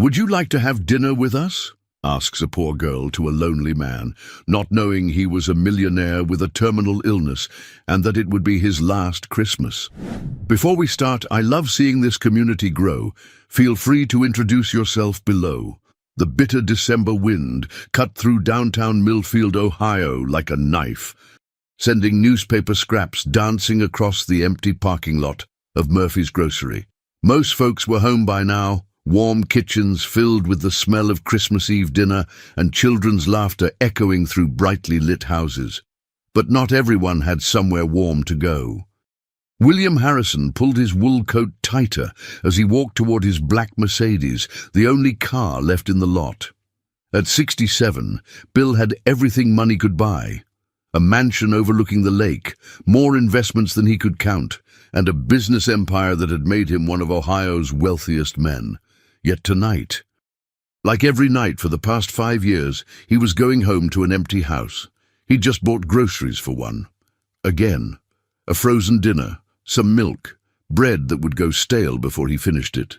"Would you like to have dinner with us?" asks a poor girl to a lonely man, not knowing he was a millionaire with a terminal illness and that it would be his last Christmas. Before we start, I love seeing this community grow. Feel free to introduce yourself below. The bitter December wind cut through downtown Millfield, Ohio like a knife, sending newspaper scraps dancing across the empty parking lot of Murphy's Grocery. Most folks were home by now, warm kitchens filled with the smell of Christmas Eve dinner and children's laughter echoing through brightly lit houses. But not everyone had somewhere warm to go. William Harrison pulled his wool coat tighter as he walked toward his black Mercedes, the only car left in the lot. At 67, Bill had everything money could buy. A mansion overlooking the lake, more investments than he could count, and a business empire that had made him one of Ohio's wealthiest men. Yet tonight, like every night for the past 5 years, he was going home to an empty house. He'd just bought groceries for one. Again, a frozen dinner, some milk, bread that would go stale before he finished it.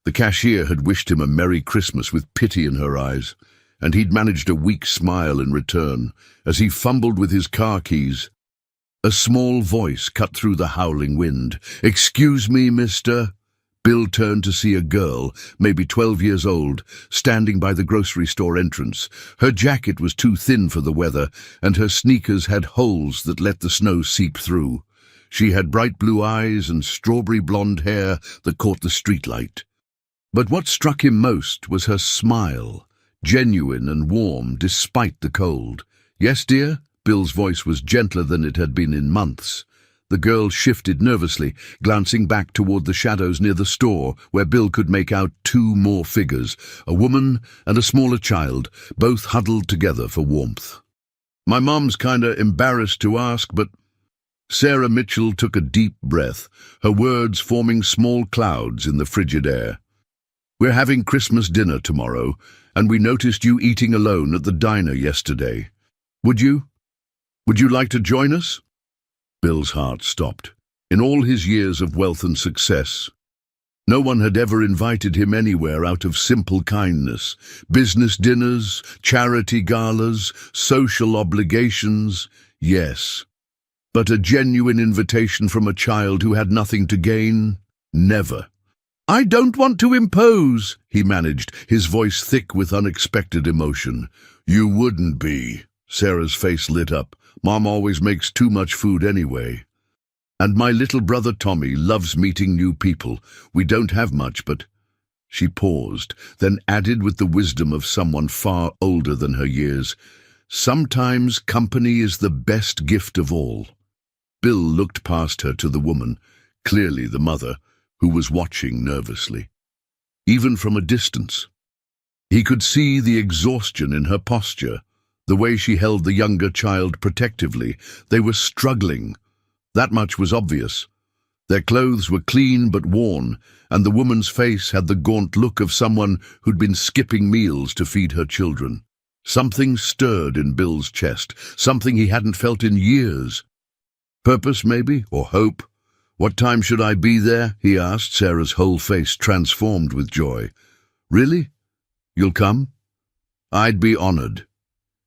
The cashier had wished him a Merry Christmas with pity in her eyes, and he'd managed a weak smile in return as he fumbled with his car keys. A small voice cut through the howling wind. "Excuse me, mister?" Bill turned to see a girl, maybe 12 years old, standing by the grocery store entrance. Her jacket was too thin for the weather, and her sneakers had holes that let the snow seep through. She had bright blue eyes and strawberry blonde hair that caught the streetlight. But what struck him most was her smile, genuine and warm despite the cold. "Yes, dear?" Bill's voice was gentler than it had been in months. The girl shifted nervously, glancing back toward the shadows near the store, where Bill could make out 2 more figures, a woman and a smaller child, both huddled together for warmth. "My mom's kinda embarrassed to ask, but—" Sarah Mitchell took a deep breath, her words forming small clouds in the frigid air. "We're having Christmas dinner tomorrow, and we noticed you eating alone at the diner yesterday. Would you like to join us?" Bill's heart stopped. In all his years of wealth and success, no one had ever invited him anywhere out of simple kindness. Business dinners, charity galas, social obligations, yes. But a genuine invitation from a child who had nothing to gain? Never. "I don't want to impose," he managed, his voice thick with unexpected emotion. "You wouldn't be." Sarah's face lit up. "Mom always makes too much food anyway. And my little brother Tommy loves meeting new people. We don't have much, but—" She paused, then added with the wisdom of someone far older than her years, "Sometimes company is the best gift of all." Bill looked past her to the woman, clearly the mother, who was watching nervously. Even from a distance, he could see the exhaustion in her posture, the way she held the younger child protectively. They were struggling. That much was obvious. Their clothes were clean but worn, and the woman's face had the gaunt look of someone who'd been skipping meals to feed her children. Something stirred in Bill's chest, something he hadn't felt in years. Purpose, maybe, or hope. "What time should I be there?" he asked, Sarah's whole face transformed with joy. "Really? You'll come?" "I'd be honored."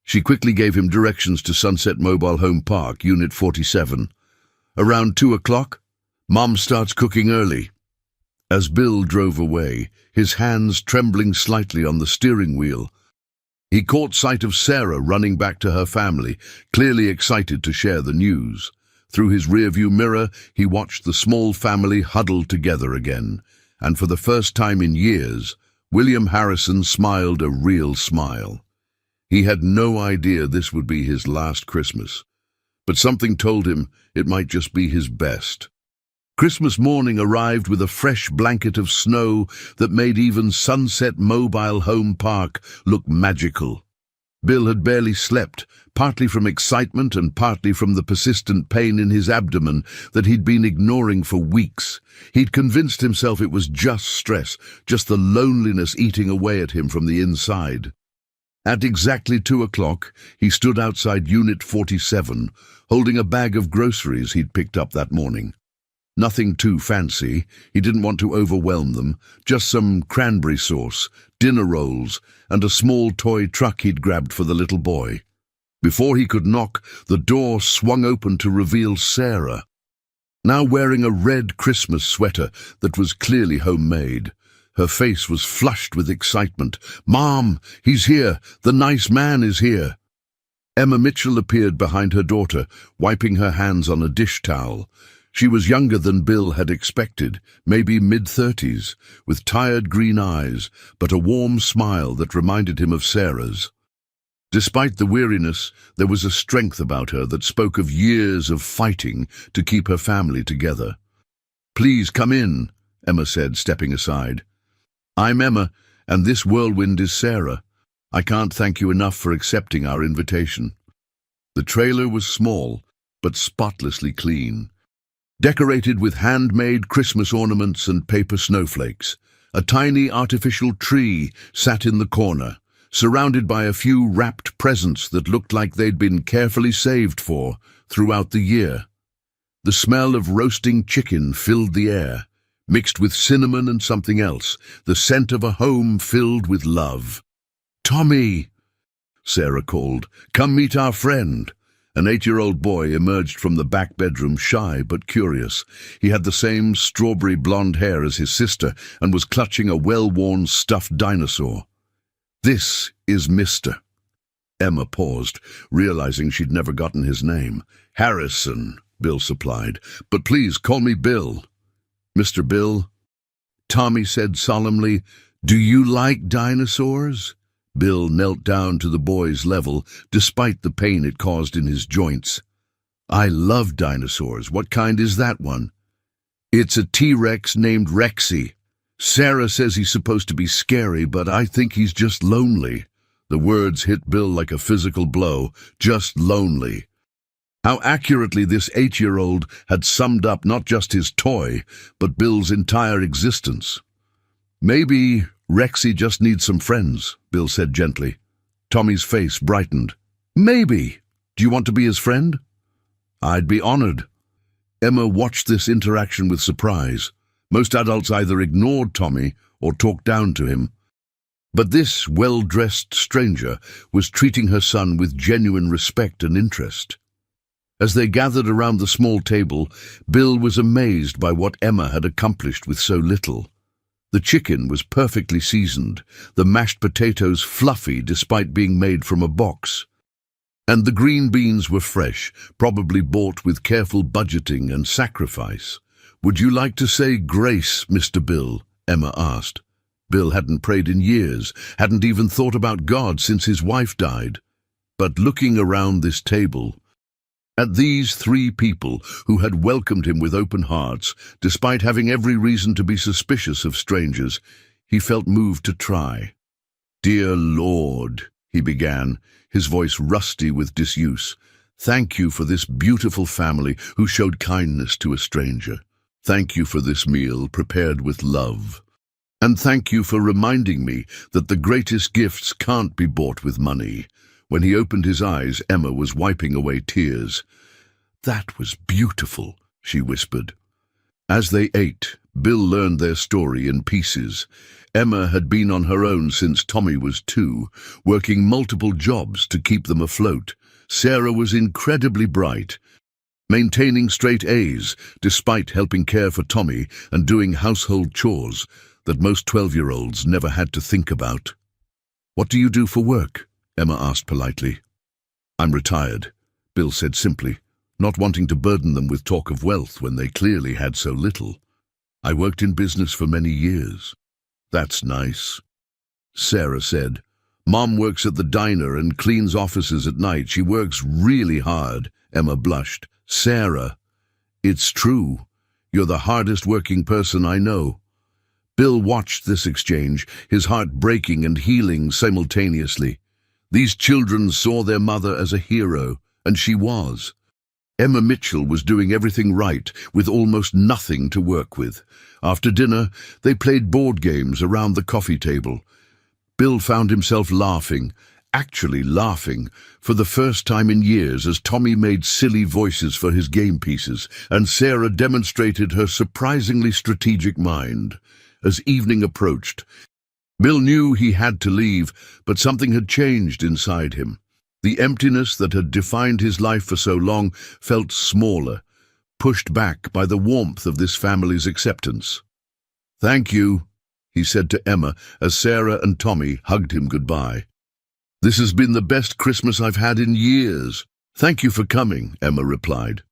She quickly gave him directions to Sunset Mobile Home Park, Unit 47. "Around 2 o'clock? Mom starts cooking early." As Bill drove away, his hands trembling slightly on the steering wheel, he caught sight of Sarah running back to her family, clearly excited to share the news. Through his rearview mirror, he watched the small family huddled together again, and for the first time in years, William Harrison smiled a real smile. He had no idea this would be his last Christmas, but something told him it might just be his best. Christmas morning arrived with a fresh blanket of snow that made even Sunset Mobile Home Park look magical. Bill had barely slept, partly from excitement and partly from the persistent pain in his abdomen that he'd been ignoring for weeks. He'd convinced himself it was just stress, just the loneliness eating away at him from the inside. At exactly 2 o'clock, he stood outside Unit 47, holding a bag of groceries he'd picked up that morning. Nothing too fancy. He didn't want to overwhelm them. Just some cranberry sauce, dinner rolls, and a small toy truck he'd grabbed for the little boy. Before he could knock, the door swung open to reveal Sarah, now wearing a red Christmas sweater that was clearly homemade. Her face was flushed with excitement. "Mom, he's here! The nice man is here!" Emma Mitchell appeared behind her daughter, wiping her hands on a dish towel. She was younger than Bill had expected, maybe mid-30s, with tired green eyes, but a warm smile that reminded him of Sarah's. Despite the weariness, there was a strength about her that spoke of years of fighting to keep her family together. "Please come in," Emma said, stepping aside. "I'm Emma, and this whirlwind is Sarah. I can't thank you enough for accepting our invitation." The trailer was small, but spotlessly clean, decorated with handmade Christmas ornaments and paper snowflakes. A tiny artificial tree sat in the corner, surrounded by a few wrapped presents that looked like they'd been carefully saved for throughout the year. The smell of roasting chicken filled the air, mixed with cinnamon and something else, the scent of a home filled with love. "Tommy," Sarah called, "come meet our friend." An 8-year-old boy emerged from the back bedroom, shy but curious. He had the same strawberry blonde hair as his sister and was clutching a well-worn stuffed dinosaur. "This is Mr." Emma paused, realizing she'd never gotten his name. "Harrison," Bill supplied, "but please call me Bill." "Mr. Bill," Tommy said solemnly, "do you like dinosaurs?" Bill knelt down to the boy's level, despite the pain it caused in his joints. "I love dinosaurs. What kind is that one?" "It's a T-Rex named Rexy. Sarah says he's supposed to be scary, but I think he's just lonely." The words hit Bill like a physical blow. Just lonely. How accurately this 8-year-old had summed up not just his toy, but Bill's entire existence. "Maybe Rexy just needs some friends," Bill said gently. Tommy's face brightened. "Maybe. Do you want to be his friend?" "I'd be honored." Emma watched this interaction with surprise. Most adults either ignored Tommy or talked down to him. But this well-dressed stranger was treating her son with genuine respect and interest. As they gathered around the small table, Bill was amazed by what Emma had accomplished with so little. The chicken was perfectly seasoned, the mashed potatoes fluffy despite being made from a box, and the green beans were fresh, probably bought with careful budgeting and sacrifice. "Would you like to say grace, Mr. Bill?" Emma asked. Bill hadn't prayed in years, hadn't even thought about God since his wife died. But looking around this table, at these 3 people who had welcomed him with open hearts, despite having every reason to be suspicious of strangers, he felt moved to try. "Dear Lord," he began, his voice rusty with disuse, "thank you for this beautiful family who showed kindness to a stranger. Thank you for this meal prepared with love. And thank you for reminding me that the greatest gifts can't be bought with money." When he opened his eyes, Emma was wiping away tears. "That was beautiful," she whispered. As they ate, Bill learned their story in pieces. Emma had been on her own since Tommy was 2, working multiple jobs to keep them afloat. Sarah was incredibly bright, maintaining straight A's despite helping care for Tommy and doing household chores that most 12-year-olds never had to think about. "What do you do for work?" Emma asked politely. "I'm retired," Bill said simply, not wanting to burden them with talk of wealth when they clearly had so little. "I worked in business for many years." "That's nice," Sarah said. "Mom works at the diner and cleans offices at night. She works really hard." Emma blushed. "Sarah, it's true. You're the hardest working person I know." Bill watched this exchange, his heart breaking and healing simultaneously. These children saw their mother as a hero, and she was. Emma Mitchell was doing everything right, with almost nothing to work with. After dinner, they played board games around the coffee table. Bill found himself laughing, actually laughing for the first time in years as Tommy made silly voices for his game pieces, and Sarah demonstrated her surprisingly strategic mind. As evening approached, Bill knew he had to leave, but something had changed inside him. The emptiness that had defined his life for so long felt smaller, pushed back by the warmth of this family's acceptance. "Thank you," he said to Emma as Sarah and Tommy hugged him goodbye. "This has been the best Christmas I've had in years." "Thank you for coming," Emma replied.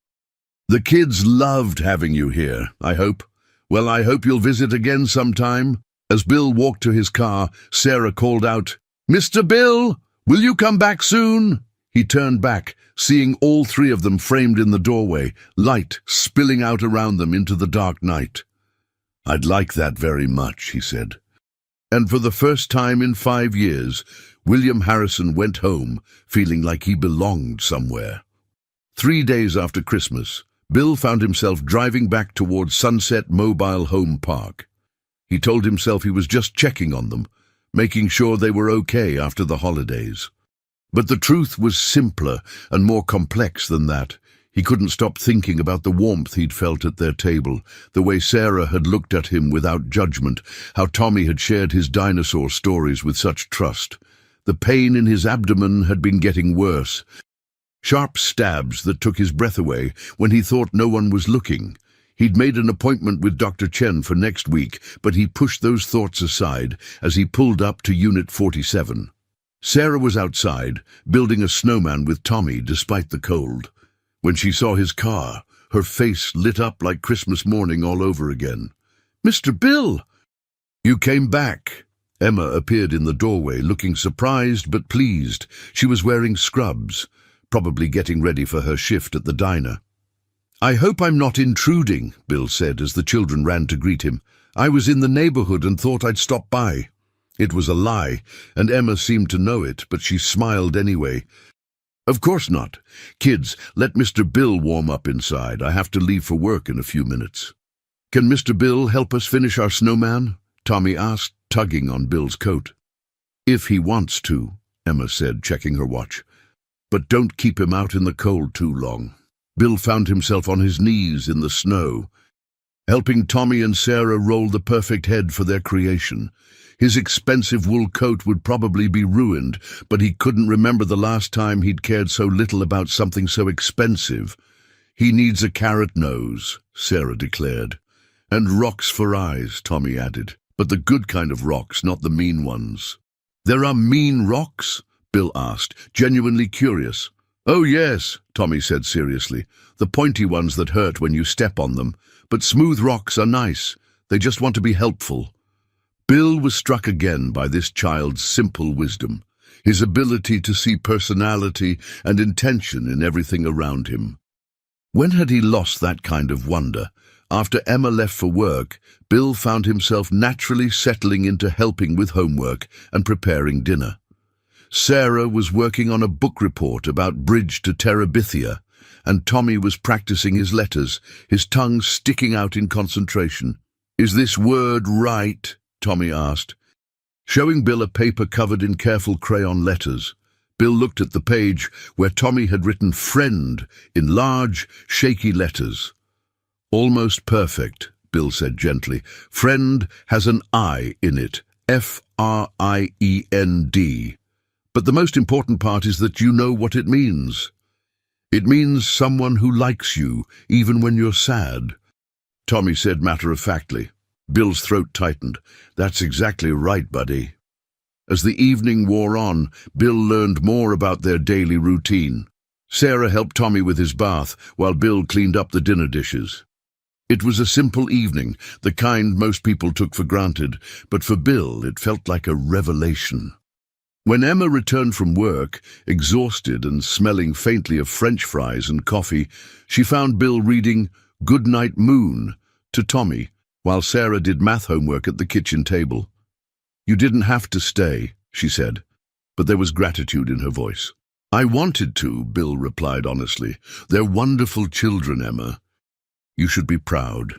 "The kids loved having you here, I hope. Well, I hope you'll visit again sometime." As Bill walked to his car, Sarah called out, "Mr. Bill, will you come back soon?" He turned back, seeing all three of them framed in the doorway, light spilling out around them into the dark night. "I'd like that very much," he said. And for the first time in 5 years, William Harrison went home feeling like he belonged somewhere. 3 days after Christmas, Bill found himself driving back towards Sunset Mobile Home Park. He told himself he was just checking on them, making sure they were okay after the holidays. But the truth was simpler and more complex than that. He couldn't stop thinking about the warmth he'd felt at their table, the way Sarah had looked at him without judgment, how Tommy had shared his dinosaur stories with such trust. The pain in his abdomen had been getting worse, sharp stabs that took his breath away when he thought no one was looking. He'd made an appointment with Dr. Chen for next week, but he pushed those thoughts aside as he pulled up to Unit 47. Sarah was outside, building a snowman with Tommy despite the cold. When she saw his car, her face lit up like Christmas morning all over again. "Mr. Bill!" "You came back." Emma appeared in the doorway, looking surprised but pleased. She was wearing scrubs, probably getting ready for her shift at the diner. "I hope I'm not intruding," Bill said as the children ran to greet him. "I was in the neighborhood and thought I'd stop by." It was a lie, and Emma seemed to know it, but she smiled anyway. "Of course not. Kids, let Mr. Bill warm up inside. I have to leave for work in a few minutes." "Can Mr. Bill help us finish our snowman?" Tommy asked, tugging on Bill's coat. "If he wants to," Emma said, checking her watch. "But don't keep him out in the cold too long." Bill found himself on his knees in the snow, helping Tommy and Sarah roll the perfect head for their creation. His expensive wool coat would probably be ruined, but he couldn't remember the last time he'd cared so little about something so expensive. "He needs a carrot nose," Sarah declared. "And rocks for eyes," Tommy added. "But the good kind of rocks, not the mean ones." "There are mean rocks?" Bill asked, genuinely curious. "Oh yes," Tommy said seriously. "The pointy ones that hurt when you step on them. But smooth rocks are nice. They just want to be helpful." Bill was struck again by this child's simple wisdom, his ability to see personality and intention in everything around him. When had he lost that kind of wonder? After Emma left for work, Bill found himself naturally settling into helping with homework and preparing dinner. Sarah was working on a book report about Bridge to Terabithia, and Tommy was practicing his letters, his tongue sticking out in concentration. "Is this word right?" Tommy asked, showing Bill a paper covered in careful crayon letters. Bill looked at the page where Tommy had written "friend" in large, shaky letters. "Almost perfect," Bill said gently. "Friend has an I in it, Friend. But the most important part is that you know what it means. It means someone who likes you, even when you're sad." Tommy said matter-of-factly. Bill's throat tightened. "That's exactly right, buddy." As the evening wore on, Bill learned more about their daily routine. Sarah helped Tommy with his bath, while Bill cleaned up the dinner dishes. It was a simple evening, the kind most people took for granted, but for Bill it felt like a revelation. When Emma returned from work, exhausted and smelling faintly of French fries and coffee, she found Bill reading "Good Night Moon" to Tommy, while Sarah did math homework at the kitchen table. "You didn't have to stay," she said, but there was gratitude in her voice. "I wanted to," Bill replied honestly. "They're wonderful children, Emma. You should be proud."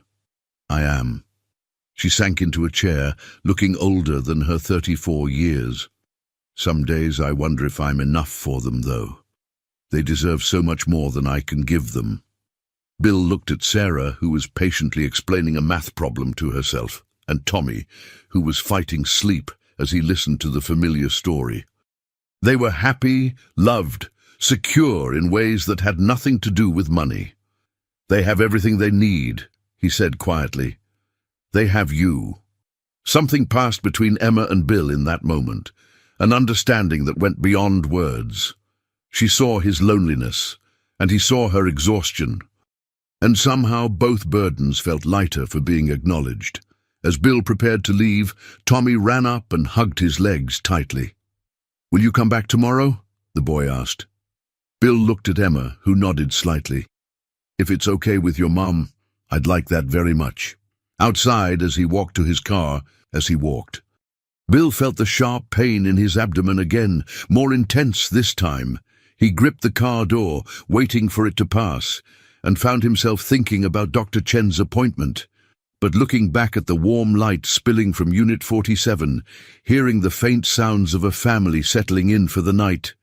"I am." She sank into a chair, looking older than her 34 years. Some days I wonder if I'm enough for them, though. They deserve so much more than I can give them. Bill looked at Sarah, who was patiently explaining a math problem to herself, and Tommy, who was fighting sleep as he listened to the familiar story. They were happy, loved, secure in ways that had nothing to do with money. They have everything they need, he said quietly. They have you. Something passed between Emma and Bill in that moment, an understanding that went beyond words. She saw his loneliness, and he saw her exhaustion. And somehow both burdens felt lighter for being acknowledged. As Bill prepared to leave, Tommy ran up and hugged his legs tightly. "Will you come back tomorrow?" the boy asked. Bill looked at Emma, who nodded slightly. "If it's okay with your mom, I'd like that very much." Outside, as he walked to his car, Bill felt the sharp pain in his abdomen again, more intense this time. He gripped the car door, waiting for it to pass, and found himself thinking about Dr. Chen's appointment. But looking back at the warm light spilling from Unit 47, hearing the faint sounds of a family settling in for the night,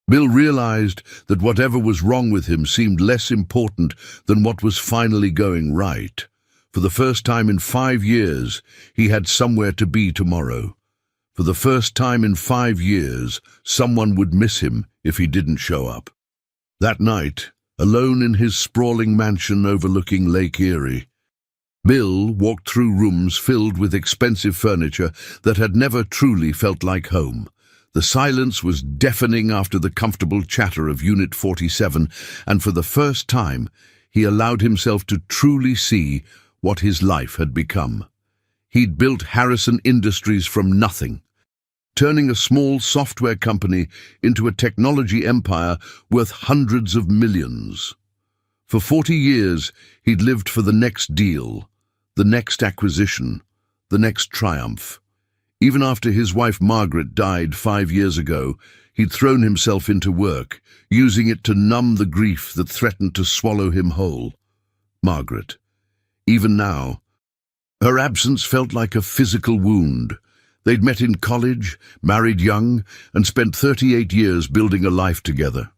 Bill realized that whatever was wrong with him seemed less important than what was finally going right. For the first time in 5 years, he had somewhere to be tomorrow. For the first time in 5 years, someone would miss him if he didn't show up. That night, alone in his sprawling mansion overlooking Lake Erie, Bill walked through rooms filled with expensive furniture that had never truly felt like home. The silence was deafening after the comfortable chatter of Unit 47, and for the first time, he allowed himself to truly see what his life had become. He'd built Harrison Industries from nothing, turning a small software company into a technology empire worth hundreds of millions. For 40 years, he'd lived for the next deal, the next acquisition, the next triumph. Even after his wife Margaret died 5 years ago, he'd thrown himself into work, using it to numb the grief that threatened to swallow him whole. Margaret. Even now, her absence felt like a physical wound. They'd met in college, married young, and spent 38 years building a life together.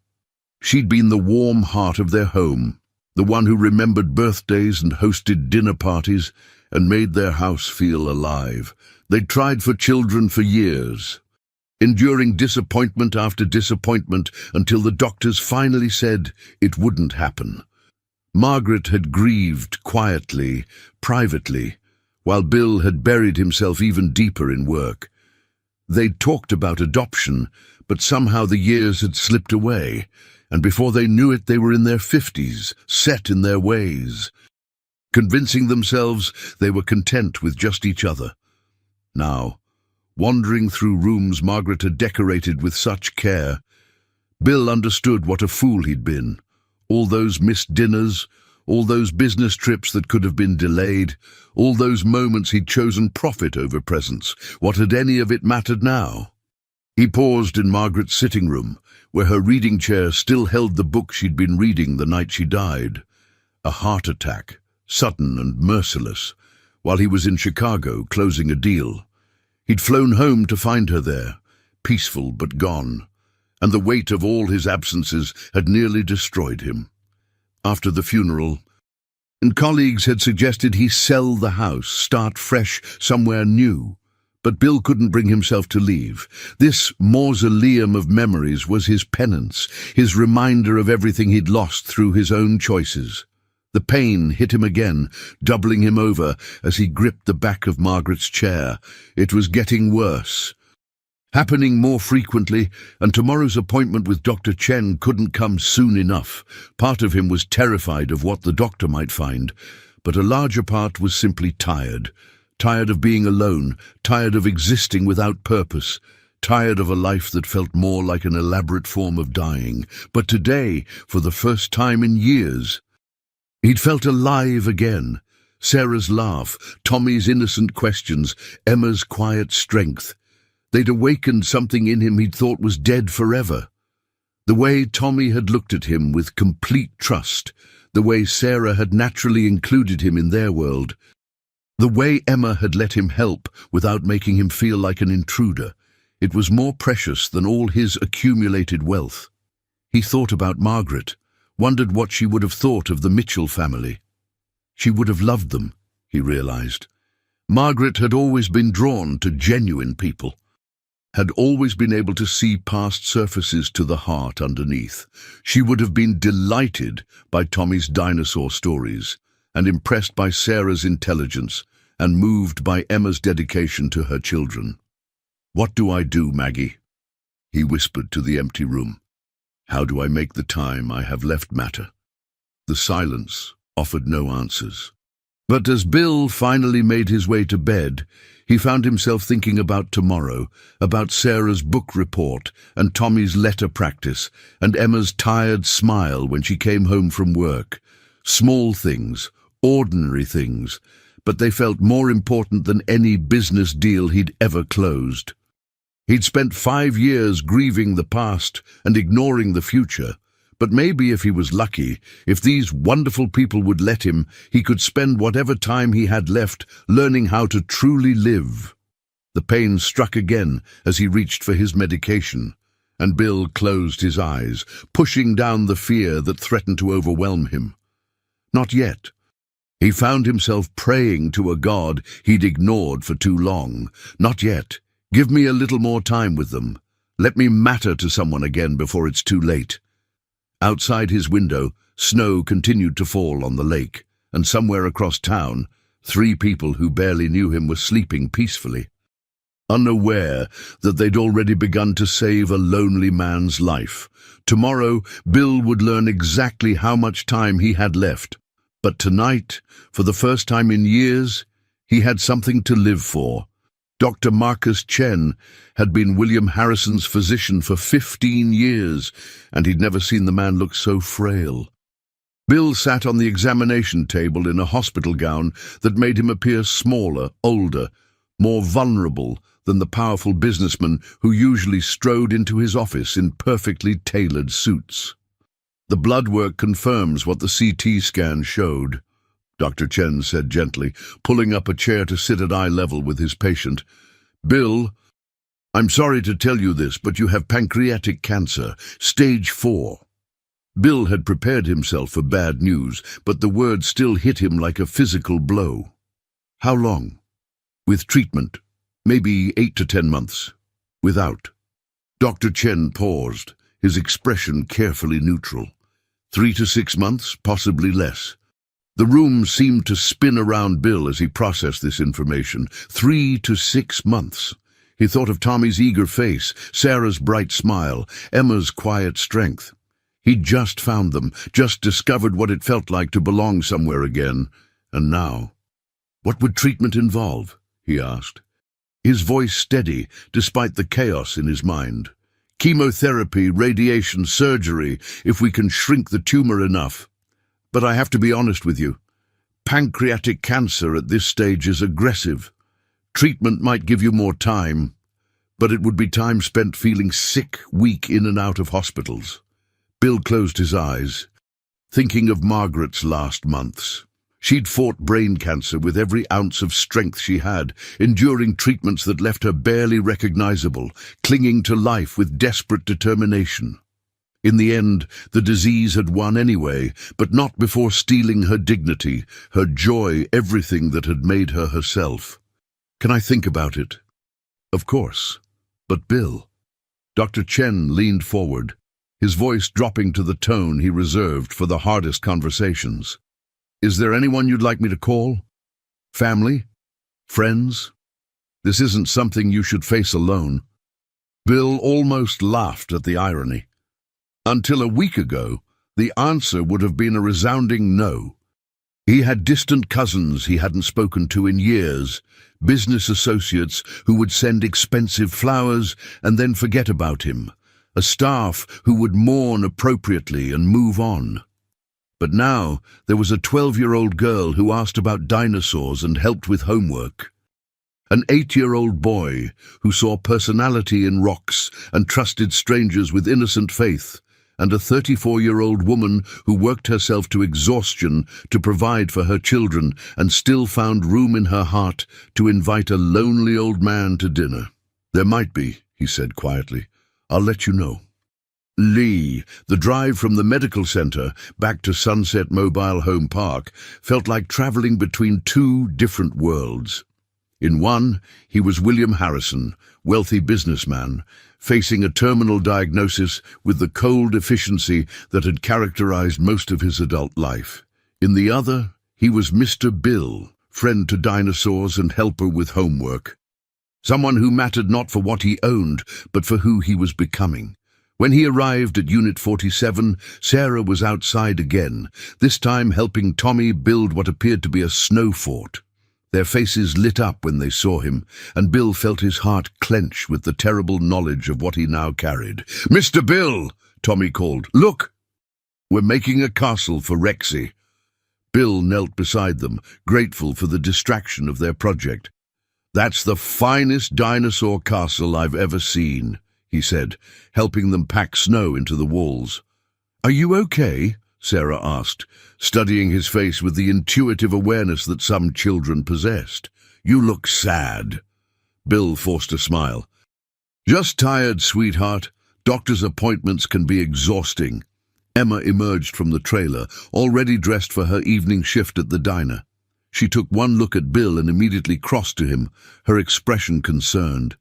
She'd been the warm heart of their home, the one who remembered birthdays and hosted dinner parties and made their house feel alive. They'd tried for children for years, enduring disappointment after disappointment until the doctors finally said it wouldn't happen. Margaret had grieved quietly, privately, while Bill had buried himself even deeper in work. They'd talked about adoption, but somehow the years had slipped away, and before they knew it, they were in their 50s, set in their ways, convincing themselves they were content with just each other. Now, wandering through rooms Margaret had decorated with such care, Bill understood what a fool he'd been. All those missed dinners, all those business trips that could have been delayed, all those moments he'd chosen profit over presents. What had any of it mattered now? He paused in Margaret's sitting room, where her reading chair still held the book she'd been reading the night she died. A heart attack, sudden and merciless, while he was in Chicago closing a deal. He'd flown home to find her there, peaceful but gone, and the weight of all his absences had nearly destroyed him. After the funeral, and colleagues had suggested he sell the house, start fresh somewhere new. But Bill couldn't bring himself to leave. This mausoleum of memories was his penance, his reminder of everything he'd lost through his own choices. The pain hit him again, doubling him over as he gripped the back of Margaret's chair. It was getting worse, happening more frequently, and tomorrow's appointment with Dr. Chen couldn't come soon enough. Part of him was terrified of what the doctor might find, but a larger part was simply tired. Tired of being alone, tired of existing without purpose, tired of a life that felt more like an elaborate form of dying. But today, for the first time in years, he'd felt alive again. Sarah's laugh, Tommy's innocent questions, Emma's quiet strength. They'd awakened something in him he'd thought was dead forever. The way Tommy had looked at him with complete trust, the way Sarah had naturally included him in their world, the way Emma had let him help without making him feel like an intruder. It was more precious than all his accumulated wealth. He thought about Margaret, wondered what she would have thought of the Mitchell family. She would have loved them, he realized. Margaret had always been drawn to genuine people, had always been able to see past surfaces to the heart underneath. She would have been delighted by Tommy's dinosaur stories, and impressed by Sarah's intelligence, and moved by Emma's dedication to her children. "What do I do, Maggie?" he whispered to the empty room. "How do I make the time I have left matter?" The silence offered no answers. But as Bill finally made his way to bed, he found himself thinking about tomorrow, about Sarah's book report and Tommy's letter practice, and Emma's tired smile when she came home from work. Small things, ordinary things, but they felt more important than any business deal he'd ever closed. He'd spent 5 years grieving the past and ignoring the future, but maybe if he was lucky, if these wonderful people would let him, he could spend whatever time he had left learning how to truly live. The pain struck again as he reached for his medication, and Bill closed his eyes, pushing down the fear that threatened to overwhelm him. Not yet. He found himself praying to a God he'd ignored for too long. Not yet. Give me a little more time with them. Let me matter to someone again before it's too late. Outside his window, snow continued to fall on the lake, and somewhere across town, 3 people who barely knew him were sleeping peacefully, unaware that they'd already begun to save a lonely man's life. Tomorrow, Bill would learn exactly how much time he had left. But tonight, for the first time in years, he had something to live for. Dr. Marcus Chen had been William Harrison's physician for 15 years, and he'd never seen the man look so frail. Bill sat on the examination table in a hospital gown that made him appear smaller, older, more vulnerable than the powerful businessman who usually strode into his office in perfectly tailored suits. "The blood work confirms what the CT scan showed," Dr. Chen said gently, pulling up a chair to sit at eye level with his patient. "Bill, I'm sorry to tell you this, but you have pancreatic cancer, stage 4. Bill had prepared himself for bad news, but the word still hit him like a physical blow. "How long?" "With treatment, maybe 8 to 10 months. Without." Dr. Chen paused, his expression carefully neutral. 3 to 6 months, possibly less. The room seemed to spin around Bill as he processed this information. 3 to 6 months. He thought of Tommy's eager face, Sarah's bright smile, Emma's quiet strength. He'd just found them, just discovered what it felt like to belong somewhere again. And now, what would treatment involve? He asked, his voice steady despite the chaos in his mind. Chemotherapy, radiation, surgery, if we can shrink the tumor enough. But I have to be honest with you. Pancreatic cancer at this stage is aggressive. Treatment might give you more time, but it would be time spent feeling sick, weak in and out of hospitals. Bill closed his eyes, thinking of Margaret's last months. She'd fought brain cancer with every ounce of strength she had, enduring treatments that left her barely recognizable, clinging to life with desperate determination. In the end, the disease had won anyway, but not before stealing her dignity, her joy, everything that had made her herself. "Can I think about it?" "Of course. But Bill..." Dr. Chen leaned forward, his voice dropping to the tone he reserved for the hardest conversations. "Is there anyone you'd like me to call? Family? Friends? This isn't something you should face alone." Bill almost laughed at the irony. Until a week ago, the answer would have been a resounding no. He had distant cousins he hadn't spoken to in years, business associates who would send expensive flowers and then forget about him, a staff who would mourn appropriately and move on. But now there was a 12-year-old girl who asked about dinosaurs and helped with homework. An 8-year-old boy who saw personality in rocks and trusted strangers with innocent faith, and a 34-year-old woman who worked herself to exhaustion to provide for her children and still found room in her heart to invite a lonely old man to dinner. There might be, he said quietly. I'll let you know. Lee, the drive from the medical center back to Sunset Mobile Home Park, felt like traveling between two different worlds. In one, he was William Harrison, wealthy businessman, facing a terminal diagnosis with the cold efficiency that had characterized most of his adult life. In the other, he was Mr. Bill, friend to dinosaurs and helper with homework. Someone who mattered not for what he owned, but for who he was becoming. When he arrived at Unit 47, Sarah was outside again, this time helping Tommy build what appeared to be a snow fort. Their faces lit up when they saw him, and Bill felt his heart clench with the terrible knowledge of what he now carried. "Mr. Bill," Tommy called, "look! We're making a castle for Rexy." Bill knelt beside them, grateful for the distraction of their project. "That's the finest dinosaur castle I've ever seen," he said, helping them pack snow into the walls. "Are you okay?" Sarah asked, studying his face with the intuitive awareness that some children possessed. "You look sad." Bill forced a smile. "Just tired, sweetheart. Doctor's appointments can be exhausting." Emma emerged from the trailer, already dressed for her evening shift at the diner. She took one look at Bill and immediately crossed to him, her expression concerned.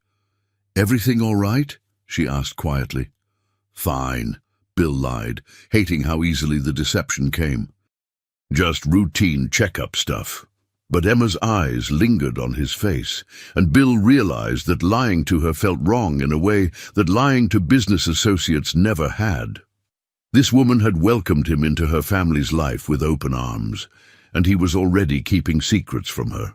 "Everything all right?" she asked quietly. "Fine," Bill lied, hating how easily the deception came. "Just routine checkup stuff." But Emma's eyes lingered on his face, and Bill realized that lying to her felt wrong in a way that lying to business associates never had. This woman had welcomed him into her family's life with open arms, and he was already keeping secrets from her.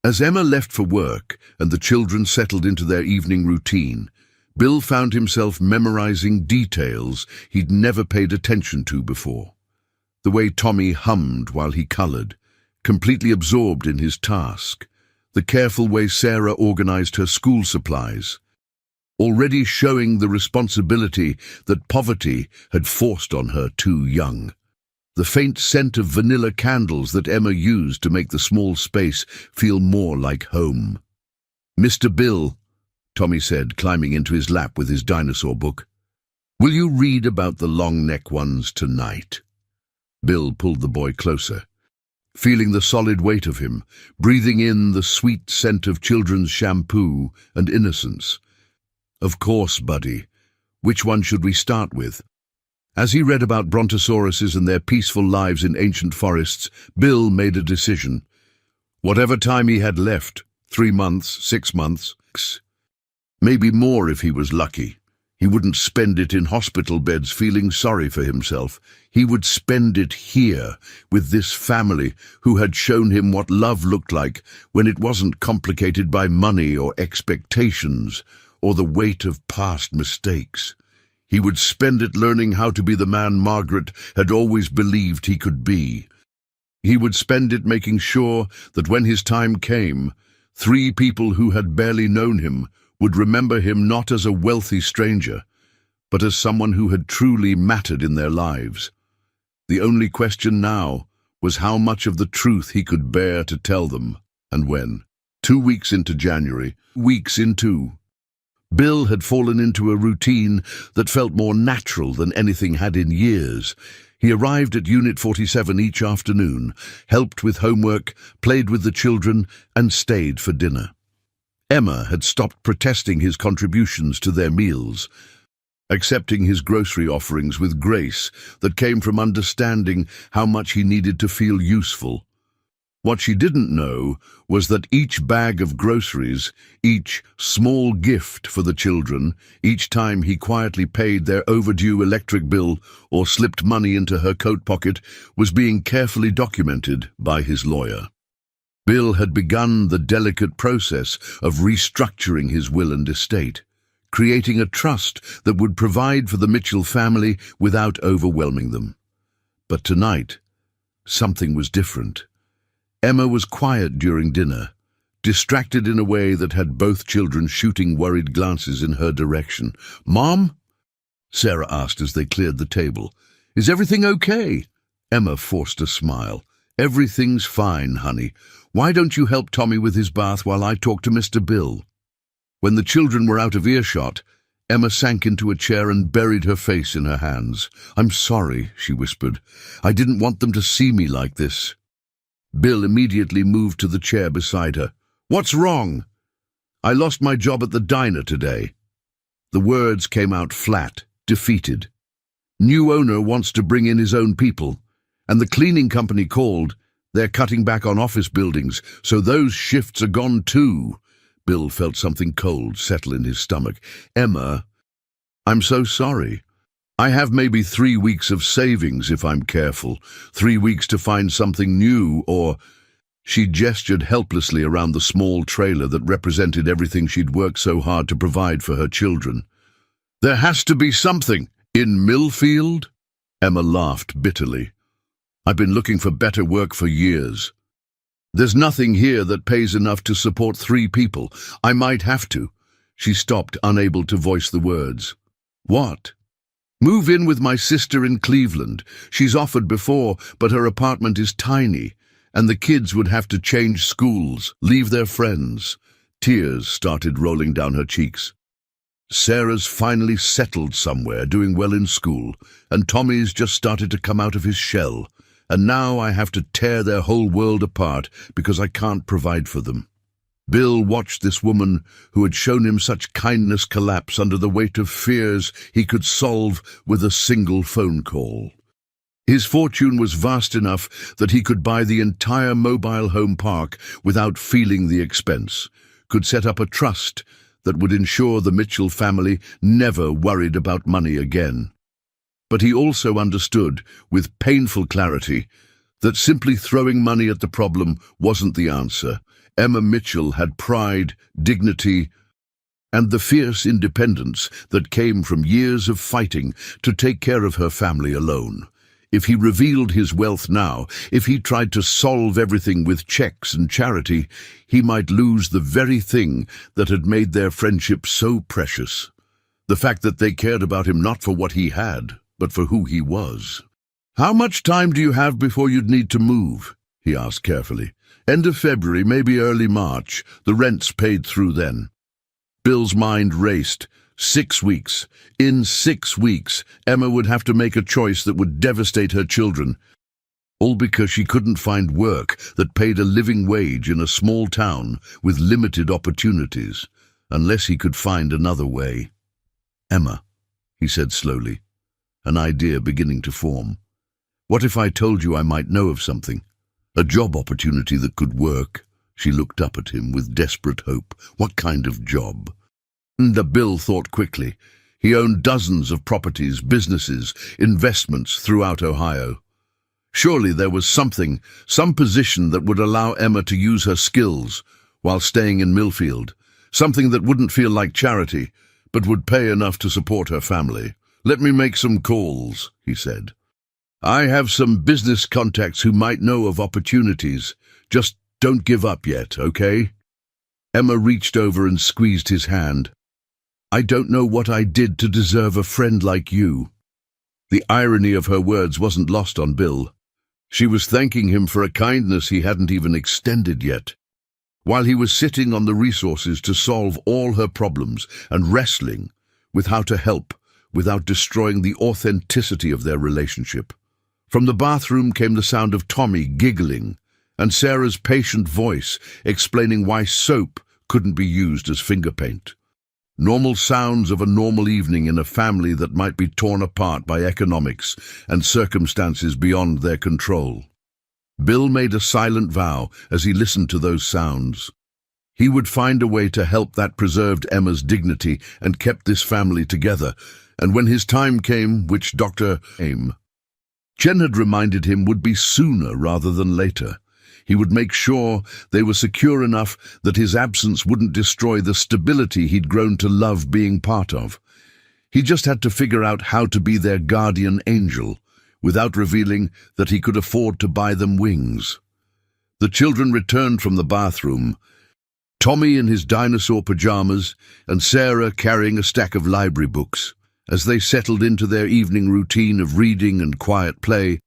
As Emma left for work and the children settled into their evening routine, Bill found himself memorizing details he'd never paid attention to before. The way Tommy hummed while he colored, completely absorbed in his task. The careful way Sarah organized her school supplies, already showing the responsibility that poverty had forced on her too young. The faint scent of vanilla candles that Emma used to make the small space feel more like home. "Mr. Bill," Tommy said, climbing into his lap with his dinosaur book, "will you read about the long-neck ones tonight?" Bill pulled the boy closer, feeling the solid weight of him, breathing in the sweet scent of children's shampoo and innocence. "Of course, buddy. Which one should we start with?" As he read about brontosauruses and their peaceful lives in ancient forests, Bill made a decision. Whatever time he had left, 3 months, 6 months, maybe more if he was lucky. He wouldn't spend it in hospital beds feeling sorry for himself. He would spend it here, with this family who had shown him what love looked like when it wasn't complicated by money or expectations or the weight of past mistakes. He would spend it learning how to be the man Margaret had always believed he could be. He would spend it making sure that when his time came, 3 people who had barely known him would remember him not as a wealthy stranger, but as someone who had truly mattered in their lives. The only question now was how much of the truth he could bear to tell them, and when. 2 weeks into January, weeks into, Bill had fallen into a routine that felt more natural than anything had in years. He arrived at Unit 47 each afternoon, helped with homework, played with the children, and stayed for dinner. Emma had stopped protesting his contributions to their meals, accepting his grocery offerings with grace that came from understanding how much he needed to feel useful. What she didn't know was that each bag of groceries, each small gift for the children, each time he quietly paid their overdue electric bill or slipped money into her coat pocket, was being carefully documented by his lawyer. Bill had begun the delicate process of restructuring his will and estate, creating a trust that would provide for the Mitchell family without overwhelming them. But tonight, something was different. Emma was quiet during dinner, distracted in a way that had both children shooting worried glances in her direction. "Mom?" Sarah asked as they cleared the table. "Is everything okay?" Emma forced a smile. "Everything's fine, honey. Why don't you help Tommy with his bath while I talk to Mr. Bill?" When the children were out of earshot, Emma sank into a chair and buried her face in her hands. "I'm sorry," she whispered. "I didn't want them to see me like this." Bill immediately moved to the chair beside her. "What's wrong?" "I lost my job at the diner today." The words came out flat, defeated. "New owner wants to bring in his own people, and the cleaning company called. They're cutting back on office buildings, so those shifts are gone too." Bill felt something cold settle in his stomach. "Emma, I'm so sorry. I have maybe 3 weeks of savings if I'm careful, 3 weeks to find something new, or—" She gestured helplessly around the small trailer that represented everything she'd worked so hard to provide for her children. "There has to be something. In Millfield?" Emma laughed bitterly. "I've been looking for better work for years. There's nothing here that pays enough to support 3 people. I might have to." She stopped, unable to voice the words. "What?" "Move in with my sister in Cleveland. She's offered before, but her apartment is tiny, and the kids would have to change schools, leave their friends." Tears started rolling down her cheeks. "Sarah's finally settled somewhere, doing well in school, and Tommy's just started to come out of his shell. And now I have to tear their whole world apart because I can't provide for them." Bill watched this woman who had shown him such kindness collapse under the weight of fears he could solve with a single phone call. His fortune was vast enough that he could buy the entire mobile home park without feeling the expense, could set up a trust that would ensure the Mitchell family never worried about money again. But he also understood, with painful clarity, that simply throwing money at the problem wasn't the answer. Emma Mitchell had pride, dignity, and the fierce independence that came from years of fighting to take care of her family alone. If he revealed his wealth now, if he tried to solve everything with checks and charity, he might lose the very thing that had made their friendship so precious. The fact that they cared about him not for what he had, but for who he was. "How much time do you have before you'd need to move?" he asked carefully. "End of February, maybe early March. The rent's paid through then." Bill's mind raced. 6 weeks. In 6 weeks, Emma would have to make a choice that would devastate her children, all because she couldn't find work that paid a living wage in a small town with limited opportunities, unless he could find another way. "Emma," he said slowly, an idea beginning to form. "What if I told you I might know of something? A job opportunity that could work?" She looked up at him with desperate hope. "What kind of job?" Bill thought quickly. He owned dozens of properties, businesses, investments throughout Ohio. Surely there was something, some position that would allow Emma to use her skills while staying in Millfield. Something that wouldn't feel like charity, but would pay enough to support her family. "Let me make some calls," he said. "I have some business contacts who might know of opportunities. Just don't give up yet, okay?" Emma reached over and squeezed his hand. "I don't know what I did to deserve a friend like you." The irony of her words wasn't lost on Bill. She was thanking him for a kindness he hadn't even extended yet. While he was sitting on the resources to solve all her problems and wrestling with how to help without destroying the authenticity of their relationship. From the bathroom came the sound of Tommy giggling and Sarah's patient voice explaining why soap couldn't be used as finger paint. Normal sounds of a normal evening in a family that might be torn apart by economics and circumstances beyond their control. Bill made a silent vow as he listened to those sounds. He would find a way to help that preserved Emma's dignity and kept this family together, and when his time came, which Dr. Chen had reminded him would be sooner rather than later, he would make sure they were secure enough that his absence wouldn't destroy the stability he'd grown to love being part of. He just had to figure out how to be their guardian angel, without revealing that he could afford to buy them wings. The children returned from the bathroom, Tommy in his dinosaur pajamas and Sarah carrying a stack of library books. As they settled into their evening routine of reading and quiet play,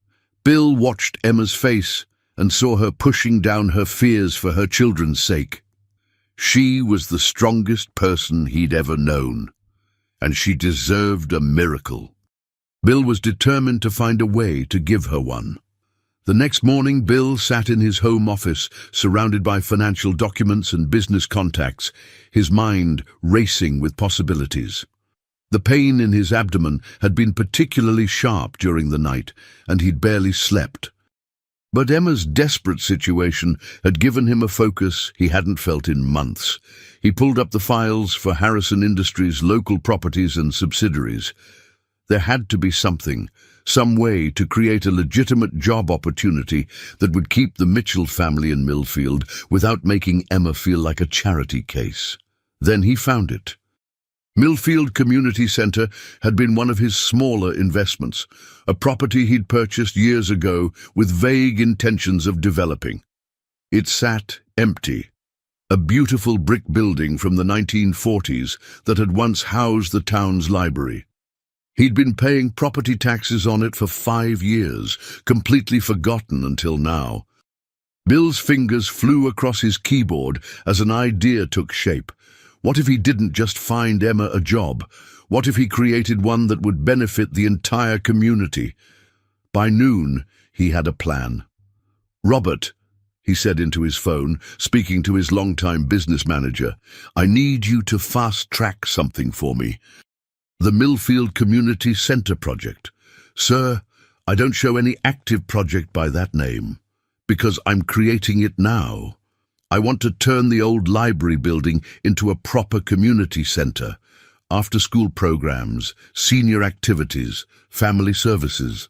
Bill watched Emma's face and saw her pushing down her fears for her children's sake. She was the strongest person he'd ever known, and she deserved a miracle. Bill was determined to find a way to give her one. The next morning, Bill sat in his home office, surrounded by financial documents and business contacts, his mind racing with possibilities. The pain in his abdomen had been particularly sharp during the night, and he'd barely slept. But Emma's desperate situation had given him a focus he hadn't felt in months. He pulled up the files for Harrison Industries' local properties and subsidiaries. There had to be something, some way to create a legitimate job opportunity that would keep the Mitchell family in Millfield without making Emma feel like a charity case. Then he found it. Millfield Community Centre had been one of his smaller investments, a property he'd purchased years ago with vague intentions of developing. It sat empty, a beautiful brick building from the 1940s that had once housed the town's library. He'd been paying property taxes on it for 5 years, completely forgotten until now. Bill's fingers flew across his keyboard as an idea took shape. What if he didn't just find Emma a job? What if he created one that would benefit the entire community? By noon, he had a plan. "Robert," he said into his phone, speaking to his longtime business manager, "I need you to fast-track something for me. The Millfield Community Centre project. Sir, I don't show any active project by that name, because I'm creating it now. I want to turn the old library building into a proper community centre. After-school programs, senior activities, family services.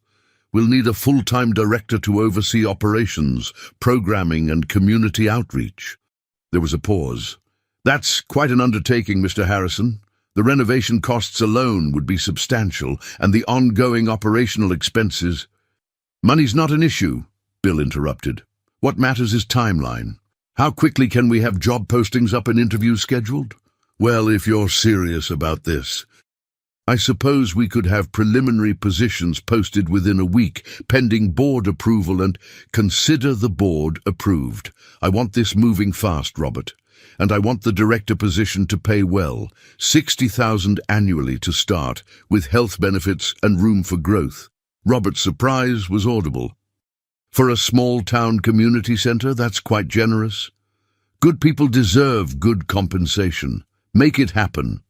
We'll need a full-time director to oversee operations, programming and community outreach." There was a pause. "That's quite an undertaking, Mr. Harrison. The renovation costs alone would be substantial, and the ongoing operational expenses—" "Money's not an issue," Bill interrupted. "What matters is timeline. How quickly can we have job postings up and interviews scheduled?" "Well, if you're serious about this, I suppose we could have preliminary positions posted within a week, pending board approval, and consider the board approved. I want this moving fast, Robert. And I want the director position to pay well, $60,000 annually to start, with health benefits and room for growth." Robert's surprise was audible. "For a small-town community centre, that's quite generous. Good people deserve good compensation. Make it happen."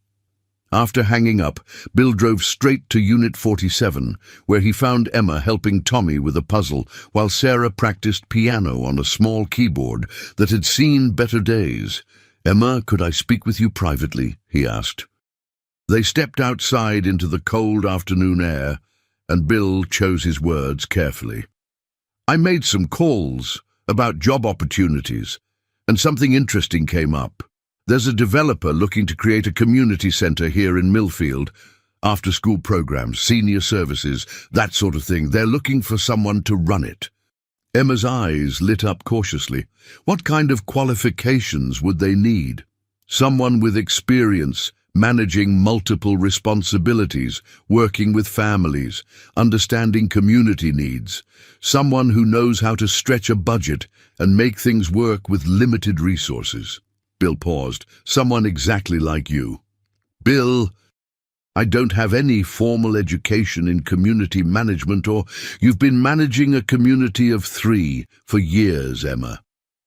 After hanging up, Bill drove straight to Unit 47, where he found Emma helping Tommy with a puzzle, while Sarah practiced piano on a small keyboard that had seen better days. "Emma, could I speak with you privately?" he asked. They stepped outside into the cold afternoon air, and Bill chose his words carefully. "I made some calls about job opportunities, and something interesting came up. There's a developer looking to create a community centre here in Millfield. After-school programs, senior services, that sort of thing. They're looking for someone to run it." Emma's eyes lit up cautiously. What kind of qualifications would they need? Someone with experience, managing multiple responsibilities, working with families, understanding community needs. Someone who knows how to stretch a budget and make things work with limited resources. Bill paused. "Someone exactly like you." "Bill, I don't have any formal education in community management, or you've been managing a community of 3 for years, Emma.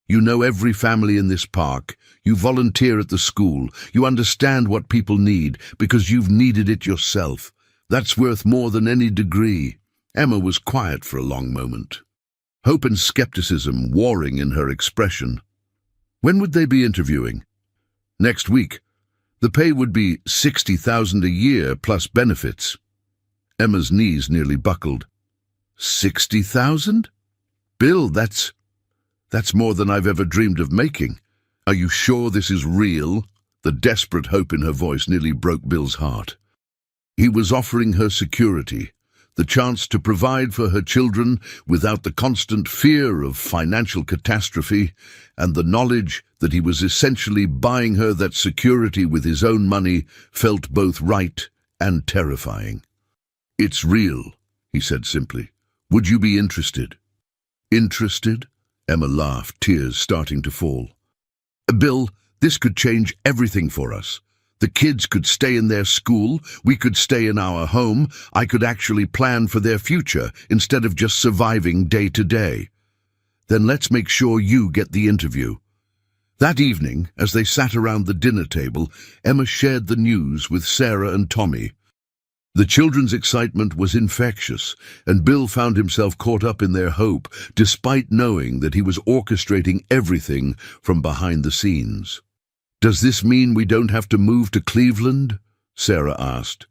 You know every family in this park. You volunteer at the school. You understand what people need because you've needed it yourself. That's worth more than any degree." Emma was quiet for a long moment, hope and skepticism warring in her expression. When would they be interviewing? Next week. The pay would be $60,000 a year plus benefits. Emma's knees nearly buckled. $60,000? Bill, that's more than I've ever dreamed of making. Are you sure this is real? The desperate hope in her voice nearly broke Bill's heart. He was offering her security, the chance to provide for her children without the constant fear of financial catastrophe, and the knowledge that he was essentially buying her that security with his own money felt both right and terrifying. "It's real," he said simply. "Would you be interested?" "Interested?" Emma laughed, tears starting to fall. "Bill, This could change everything for us. The kids could stay in their school, we could stay in our home, I could actually plan for their future instead of just surviving day to day. Then let's make sure you get the interview. That evening, as they sat around the dinner table, Emma shared the news with Sarah and Tommy. The children's excitement was infectious, and Bill found himself caught up in their hope, despite knowing that he was orchestrating everything from behind the scenes. "Does this mean we don't have to move to Cleveland?" Sarah asked.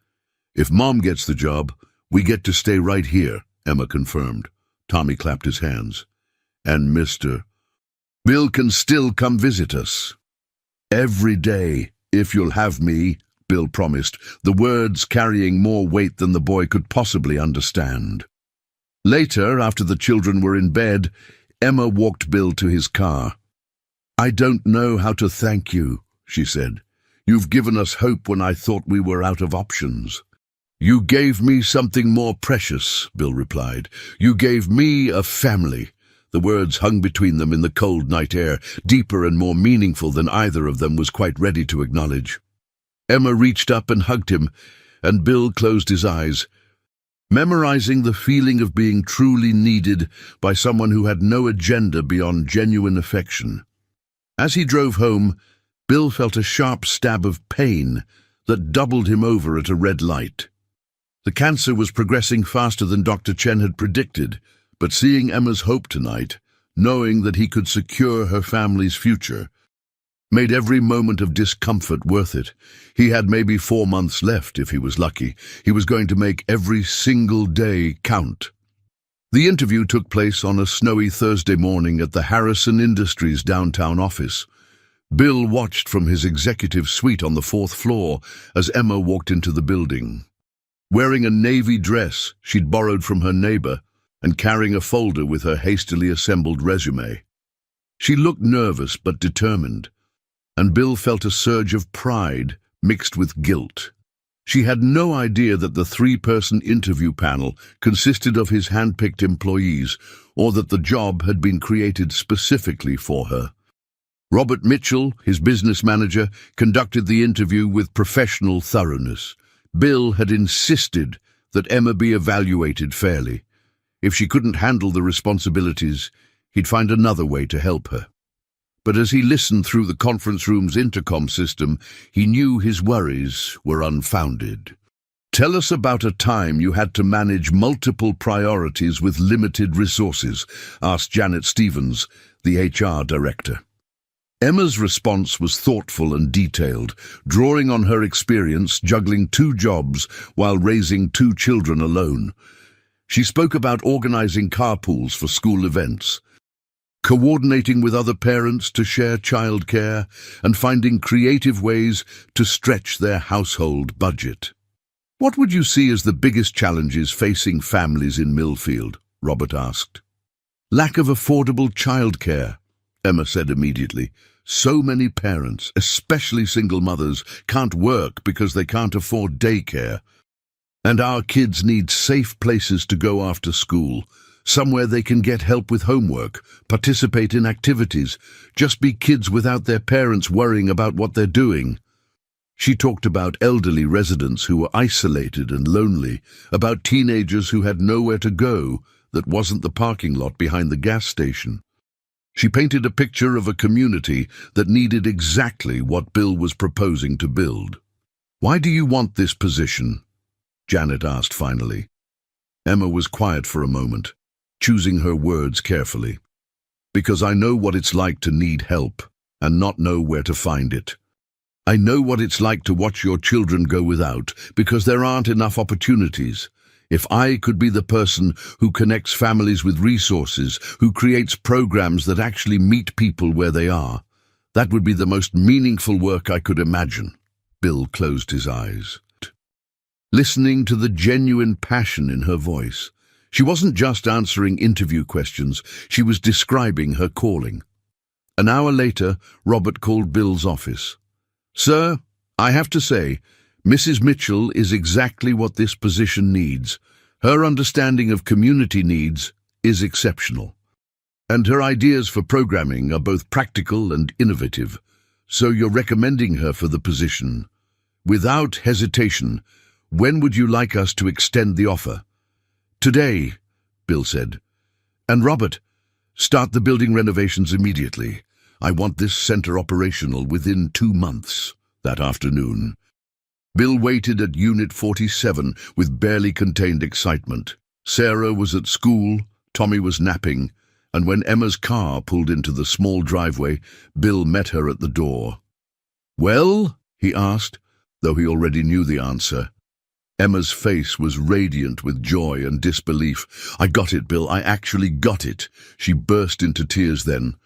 "If Mom gets the job, we get to stay right here," Emma confirmed. Tommy clapped his hands. "And Mr. Bill can still come visit us." "Every day, if you'll have me," Bill promised, the words carrying more weight than the boy could possibly understand. Later, after the children were in bed, Emma walked Bill to his car. "I don't know how to thank you," she said. "You've given us hope when I thought we were out of options." "You gave me something more precious," Bill replied. "You gave me a family." The words hung between them in the cold night air, deeper and more meaningful than either of them was quite ready to acknowledge. Emma reached up and hugged him, and Bill closed his eyes, memorizing the feeling of being truly needed by someone who had no agenda beyond genuine affection. As he drove home, Bill felt a sharp stab of pain that doubled him over at a red light. The cancer was progressing faster than Dr. Chen had predicted, but seeing Emma's hope tonight, knowing that he could secure her family's future, made every moment of discomfort worth it. He had maybe 4 months left if he was lucky. He was going to make every single day count. The interview took place on a snowy Thursday morning at the Harrison Industries downtown office. Bill watched from his executive suite on the 4th floor as Emma walked into the building. Wearing a navy dress she'd borrowed from her neighbor, and carrying a folder with her hastily assembled resume. She looked nervous but determined, and Bill felt a surge of pride mixed with guilt. She had no idea that the 3-person interview panel consisted of his hand-picked employees, or that the job had been created specifically for her. Robert Mitchell, his business manager, conducted the interview with professional thoroughness. Bill had insisted that Emma be evaluated fairly. If she couldn't handle the responsibilities, he'd find another way to help her. But as he listened through the conference room's intercom system, he knew his worries were unfounded. "Tell us about a time you had to manage multiple priorities with limited resources," asked Janet Stevens, the HR director. Emma's response was thoughtful and detailed, drawing on her experience juggling 2 jobs while raising 2 children alone. She spoke about organizing carpools for school events, coordinating with other parents to share childcare, and finding creative ways to stretch their household budget. "What would you see as the biggest challenges facing families in Millfield?" Robert asked. "Lack of affordable childcare," Emma said immediately. "So many parents, especially single mothers, can't work because they can't afford daycare. And our kids need safe places to go after school, somewhere they can get help with homework, participate in activities, just be kids without their parents worrying about what they're doing." She talked about elderly residents who were isolated and lonely, about teenagers who had nowhere to go that wasn't the parking lot behind the gas station. She painted a picture of a community that needed exactly what Bill was proposing to build. "Why do you want this position?" Janet asked finally. Emma was quiet for a moment, choosing her words carefully. "Because I know what it's like to need help and not know where to find it. I know what it's like to watch your children go without because there aren't enough opportunities. If I could be the person who connects families with resources, who creates programs that actually meet people where they are, that would be the most meaningful work I could imagine." Bill closed his eyes, listening to the genuine passion in her voice. She wasn't just answering interview questions, she was describing her calling. An hour later, Robert called Bill's office. "Sir, I have to say, Mrs. Mitchell is exactly what this position needs. Her understanding of community needs is exceptional. And her ideas for programming are both practical and innovative. So you're recommending her for the position. Without hesitation, when would you like us to extend the offer? Today, Bill said. And Robert, start the building renovations immediately. I want this center operational within 2 months. That afternoon, Bill waited at Unit 47 with barely contained excitement. Sarah was at school, Tommy was napping, and when Emma's car pulled into the small driveway, Bill met her at the door. "Well?" he asked, though he already knew the answer. Emma's face was radiant with joy and disbelief. "I got it, Bill. I actually got it." She burst into tears then,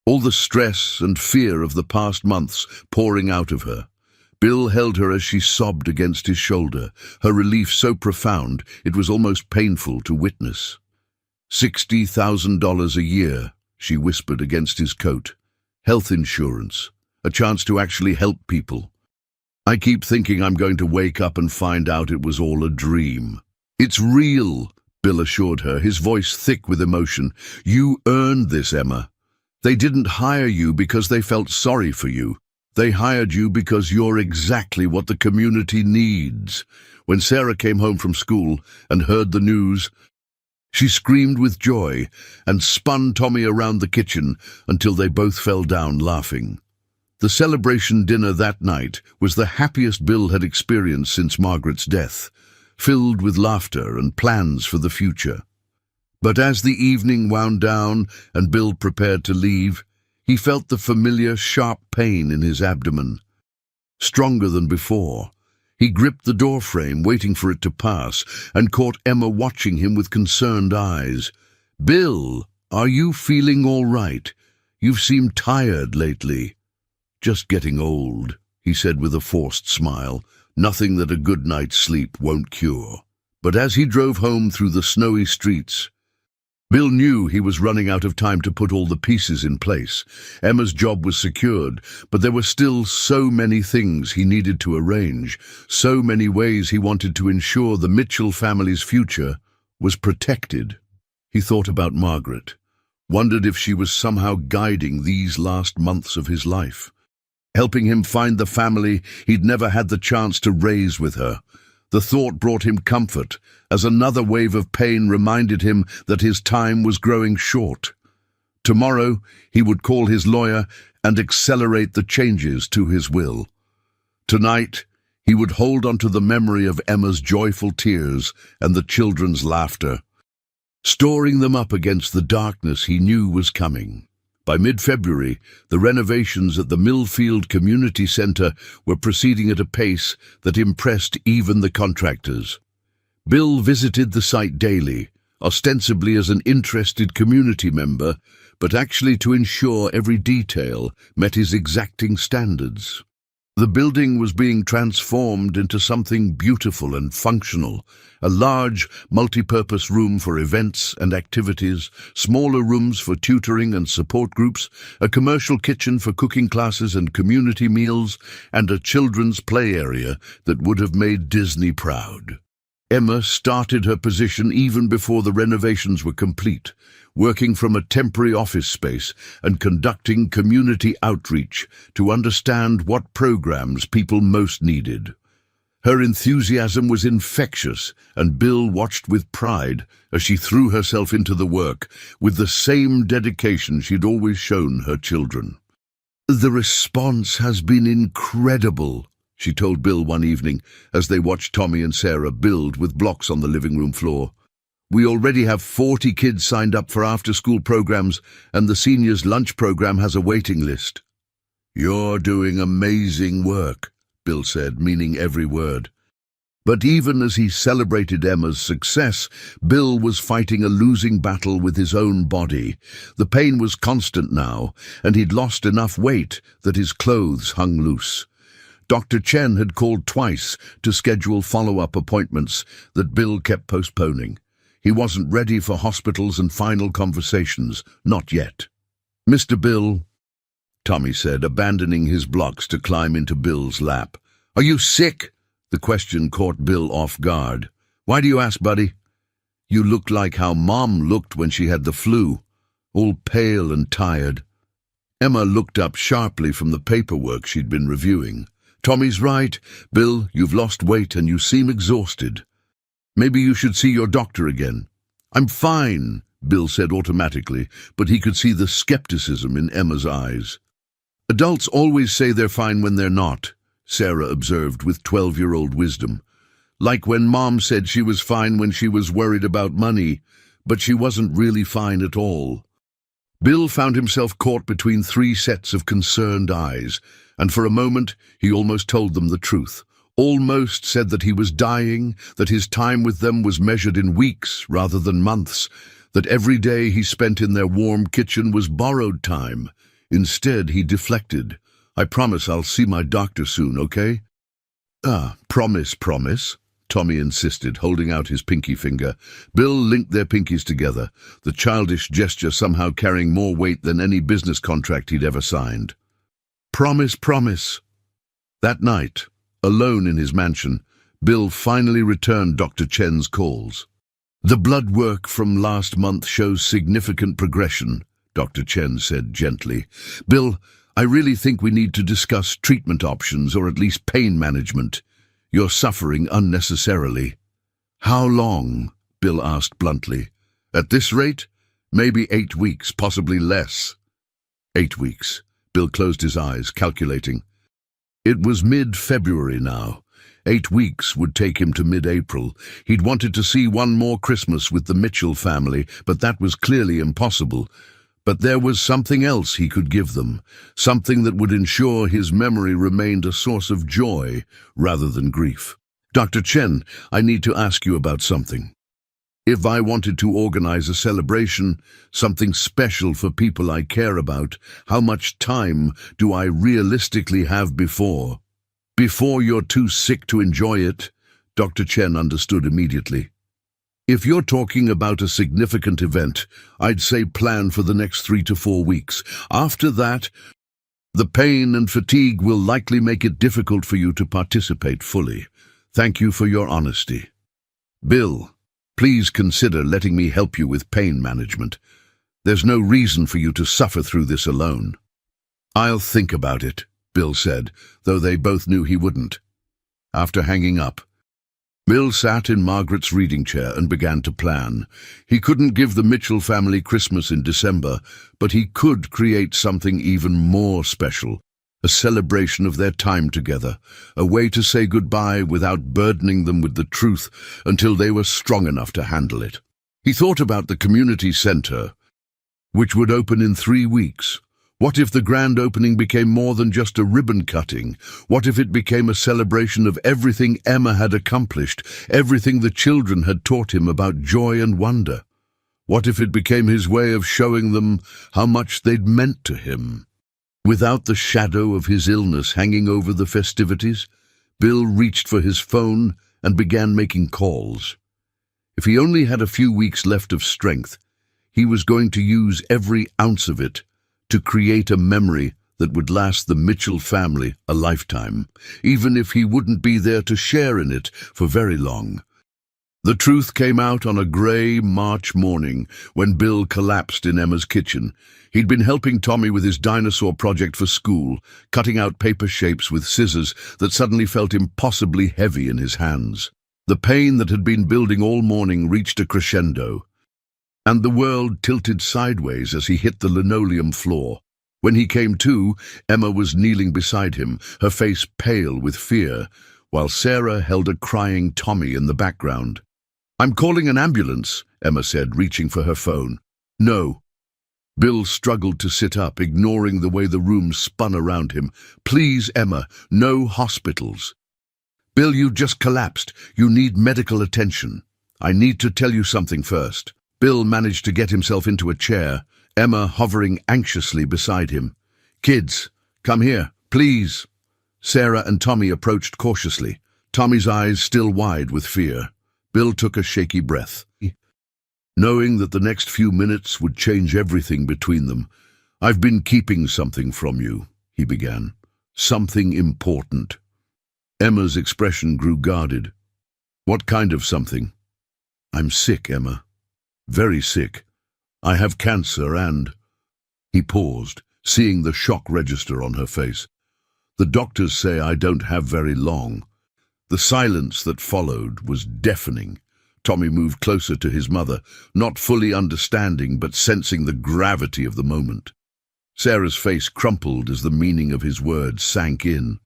all the stress and fear of the past months pouring out of her. Bill held her as she sobbed against his shoulder, her relief so profound it was almost painful to witness. $60,000 a year, she whispered against his coat. Health insurance, a chance to actually help people. "I keep thinking I'm going to wake up and find out it was all a dream." "It's real," Bill assured her, his voice thick with emotion. "You earned this, Emma. They didn't hire you because they felt sorry for you. They hired you because you're exactly what the community needs." When Sarah came home from school and heard the news, she screamed with joy and spun Tommy around the kitchen until they both fell down laughing. The celebration dinner that night was the happiest Bill had experienced since Margaret's death, filled with laughter and plans for the future. But as the evening wound down and Bill prepared to leave, he felt the familiar sharp pain in his abdomen. Stronger than before, he gripped the doorframe, waiting for it to pass, and caught Emma watching him with concerned eyes. "Bill, are you feeling all right? You've seemed tired lately." "Just getting old," he said with a forced smile. "Nothing that a good night's sleep won't cure." But as he drove home through the snowy streets, Bill knew he was running out of time to put all the pieces in place. Emma's job was secured, but there were still so many things he needed to arrange, so many ways he wanted to ensure the Mitchell family's future was protected. He thought about Margaret, wondered if she was somehow guiding these last months of his life, helping him find the family he'd never had the chance to raise with her. The thought brought him comfort, as another wave of pain reminded him that his time was growing short. Tomorrow he would call his lawyer and accelerate the changes to his will. Tonight he would hold on to the memory of Emma's joyful tears and the children's laughter, storing them up against the darkness he knew was coming. By mid-February, the renovations at the Millfield Community Center were proceeding at a pace that impressed even the contractors. Bill visited the site daily, ostensibly as an interested community member, but actually to ensure every detail met his exacting standards. The building was being transformed into something beautiful and functional, a large, multi-purpose room for events and activities, smaller rooms for tutoring and support groups, a commercial kitchen for cooking classes and community meals, and a children's play area that would have made Disney proud. Emma started her position even before the renovations were complete, working from a temporary office space and conducting community outreach to understand what programs people most needed. Her enthusiasm was infectious, and Bill watched with pride as she threw herself into the work with the same dedication she'd always shown her children. "The response has been incredible," she told Bill one evening as they watched Tommy and Sarah build with blocks on the living room floor. "We already have 40 kids signed up for after-school programs, and the seniors' lunch program has a waiting list." "You're doing amazing work," Bill said, meaning every word. But even as he celebrated Emma's success, Bill was fighting a losing battle with his own body. The pain was constant now, and he'd lost enough weight that his clothes hung loose. Dr. Chen had called twice to schedule follow-up appointments that Bill kept postponing. He wasn't ready for hospitals and final conversations, not yet. "Mr. Bill," Tommy said, abandoning his blocks to climb into Bill's lap. "Are you sick?" The question caught Bill off guard. "Why do you ask, buddy?" "You look like how Mom looked when she had the flu, all pale and tired." Emma looked up sharply from the paperwork she'd been reviewing. "Tommy's right. Bill, you've lost weight and you seem exhausted. Maybe you should see your doctor again." "I'm fine," Bill said automatically, but he could see the skepticism in Emma's eyes. "Adults always say they're fine when they're not," Sarah observed with 12-year-old wisdom. "Like when Mom said she was fine when she was worried about money, but she wasn't really fine at all." Bill found himself caught between three sets of concerned eyes, and for a moment he almost told them the truth. Almost said that he was dying, that his time with them was measured in weeks rather than months, that every day he spent in their warm kitchen was borrowed time. Instead, he deflected. "I promise I'll see my doctor soon, okay?" Promise, Tommy insisted, holding out his pinky finger. Bill linked their pinkies together, the childish gesture somehow carrying more weight than any business contract he'd ever signed. Promise. That night, alone in his mansion, Bill finally returned Dr. Chen's calls. "The blood work from last month shows significant progression," Dr. Chen said gently. "Bill, I really think we need to discuss treatment options or at least pain management. You're suffering unnecessarily." "How long?" Bill asked bluntly. "At this rate, maybe 8 weeks, possibly less." 8 weeks. Bill closed his eyes, calculating. It was mid-February now. 8 weeks would take him to mid-April. He'd wanted to see one more Christmas with the Mitchell family, but that was clearly impossible. But there was something else he could give them, something that would ensure his memory remained a source of joy rather than grief. "Dr. Chen, I need to ask you about something. If I wanted to organize a celebration, something special for people I care about, how much time do I realistically have before?" "Before you're too sick to enjoy it," Dr. Chen understood immediately. "If you're talking about a significant event, I'd say plan for the next 3 to 4 weeks. After that, the pain and fatigue will likely make it difficult for you to participate fully. Thank you for your honesty. Bill, please consider letting me help you with pain management. There's no reason for you to suffer through this alone." "I'll think about it," Bill said, though they both knew he wouldn't. After hanging up, Bill sat in Margaret's reading chair and began to plan. He couldn't give the Mitchell family Christmas in December, but he could create something even more special, a celebration of their time together, a way to say goodbye without burdening them with the truth until they were strong enough to handle it. He thought about the community center, which would open in 3 weeks. What if the grand opening became more than just a ribbon cutting? What if it became a celebration of everything Emma had accomplished, everything the children had taught him about joy and wonder? What if it became his way of showing them how much they'd meant to him? Without the shadow of his illness hanging over the festivities, Bill reached for his phone and began making calls. If he only had a few weeks left of strength, he was going to use every ounce of it to create a memory that would last the Mitchell family a lifetime, even if he wouldn't be there to share in it for very long. The truth came out on a grey March morning when Bill collapsed in Emma's kitchen. He'd been helping Tommy with his dinosaur project for school, cutting out paper shapes with scissors that suddenly felt impossibly heavy in his hands. The pain that had been building all morning reached a crescendo, and the world tilted sideways as he hit the linoleum floor. When he came to, Emma was kneeling beside him, her face pale with fear, while Sarah held a crying Tommy in the background. "I'm calling an ambulance," Emma said, reaching for her phone. "No." Bill struggled to sit up, ignoring the way the room spun around him. "Please, Emma, no hospitals." "Bill, you just collapsed. You need medical attention." "I need to tell you something first." Bill managed to get himself into a chair, Emma hovering anxiously beside him. "Kids, come here, please." Sarah and Tommy approached cautiously, Tommy's eyes still wide with fear. Bill took a shaky breath. Knowing that the next few minutes would change everything between them, "I've been keeping something from you," he began. "Something important." Emma's expression grew guarded. "What kind of something?" "I'm sick, Emma. Very sick. I have cancer and—" He paused, seeing the shock register on her face. "The doctors say I don't have very long." The silence that followed was deafening. Tommy moved closer to his mother, not fully understanding but sensing the gravity of the moment. Sarah's face crumpled as the meaning of his words sank in.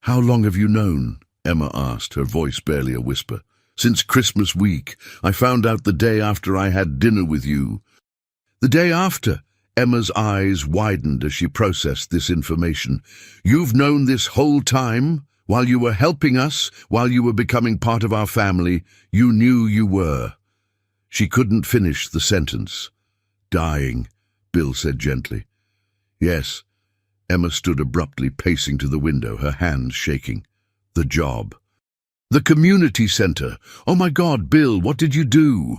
"How long have you known?" Emma asked, her voice barely a whisper. "Since Christmas week. I found out the day after I had dinner with you." "The day after?" Emma's eyes widened as she processed this information. "You've known this whole time? While you were helping us, while you were becoming part of our family, you knew you were." She couldn't finish the sentence. "Dying," Bill said gently. "Yes." Emma stood abruptly, pacing to the window, her hands shaking. "The job." "The community center. Oh my God, Bill, what did you do?"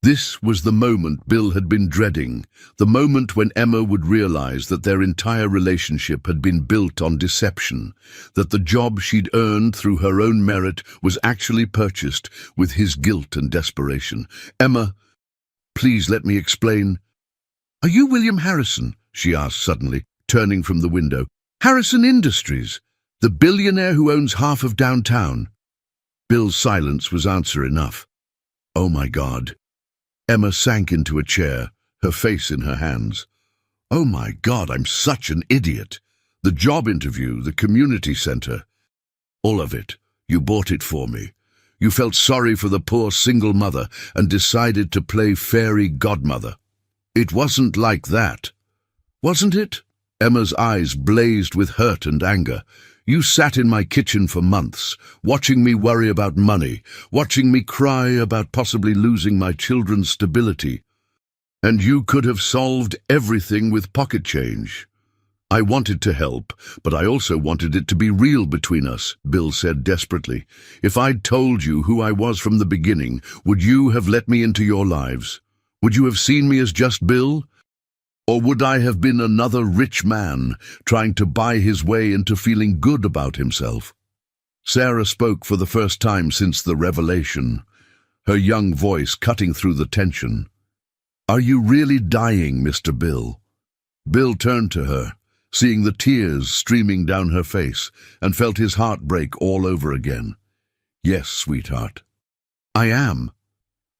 This was the moment Bill had been dreading, the moment when Emma would realize that their entire relationship had been built on deception, that the job she'd earned through her own merit was actually purchased with his guilt and desperation. "Emma, please let me explain." "Are you William Harrison?" she asked suddenly, turning from the window. "Harrison Industries, the billionaire who owns half of downtown?" Bill's silence was answer enough. "Oh my God." Emma sank into a chair, her face in her hands. "Oh my God, I'm such an idiot. The job interview, the community center. All of it. You bought it for me. You felt sorry for the poor single mother and decided to play fairy godmother. It wasn't like that. Wasn't it?" Emma's eyes blazed with hurt and anger. "You sat in my kitchen for months, watching me worry about money, watching me cry about possibly losing my children's stability. And you could have solved everything with pocket change." "I wanted to help, but I also wanted it to be real between us," Bill said desperately. "If I'd told you who I was from the beginning, would you have let me into your lives? Would you have seen me as just Bill? Or would I have been another rich man, trying to buy his way into feeling good about himself?" Sarah spoke for the first time since the revelation, her young voice cutting through the tension. "Are you really dying, Mr. Bill?" Bill turned to her, seeing the tears streaming down her face, and felt his heart break all over again. "Yes, sweetheart." "I am."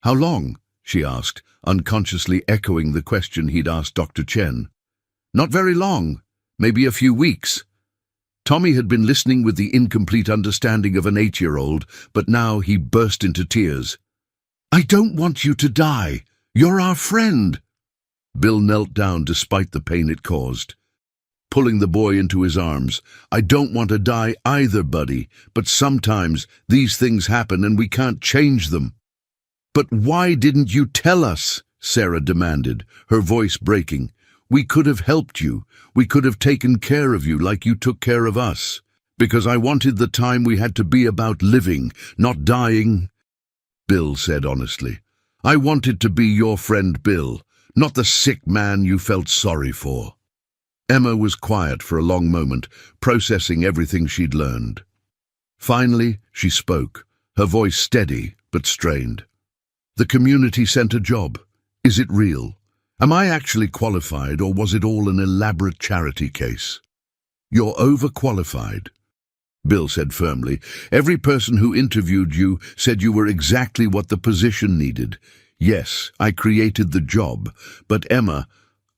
"How long?" she asked, unconsciously echoing the question he'd asked Dr. Chen. "Not very long, maybe a few weeks." Tommy had been listening with the incomplete understanding of an 8-year-old, but now he burst into tears. "I don't want you to die. You're our friend." Bill knelt down despite the pain it caused, pulling the boy into his arms. "I don't want to die either, buddy, but sometimes these things happen and we can't change them." "But why didn't you tell us?" Sarah demanded, her voice breaking. "We could have helped you. We could have taken care of you like you took care of us. Because I wanted the time we had to be about living, not dying." Bill said honestly. "I wanted to be your friend Bill, not the sick man you felt sorry for." Emma was quiet for a long moment, processing everything she'd learned. Finally, she spoke, her voice steady but strained. "The community center job, is it real? Am I actually qualified, or was it all an elaborate charity case?" "You're overqualified," Bill said firmly. "Every person who interviewed you said you were exactly what the position needed. Yes, I created the job, but Emma,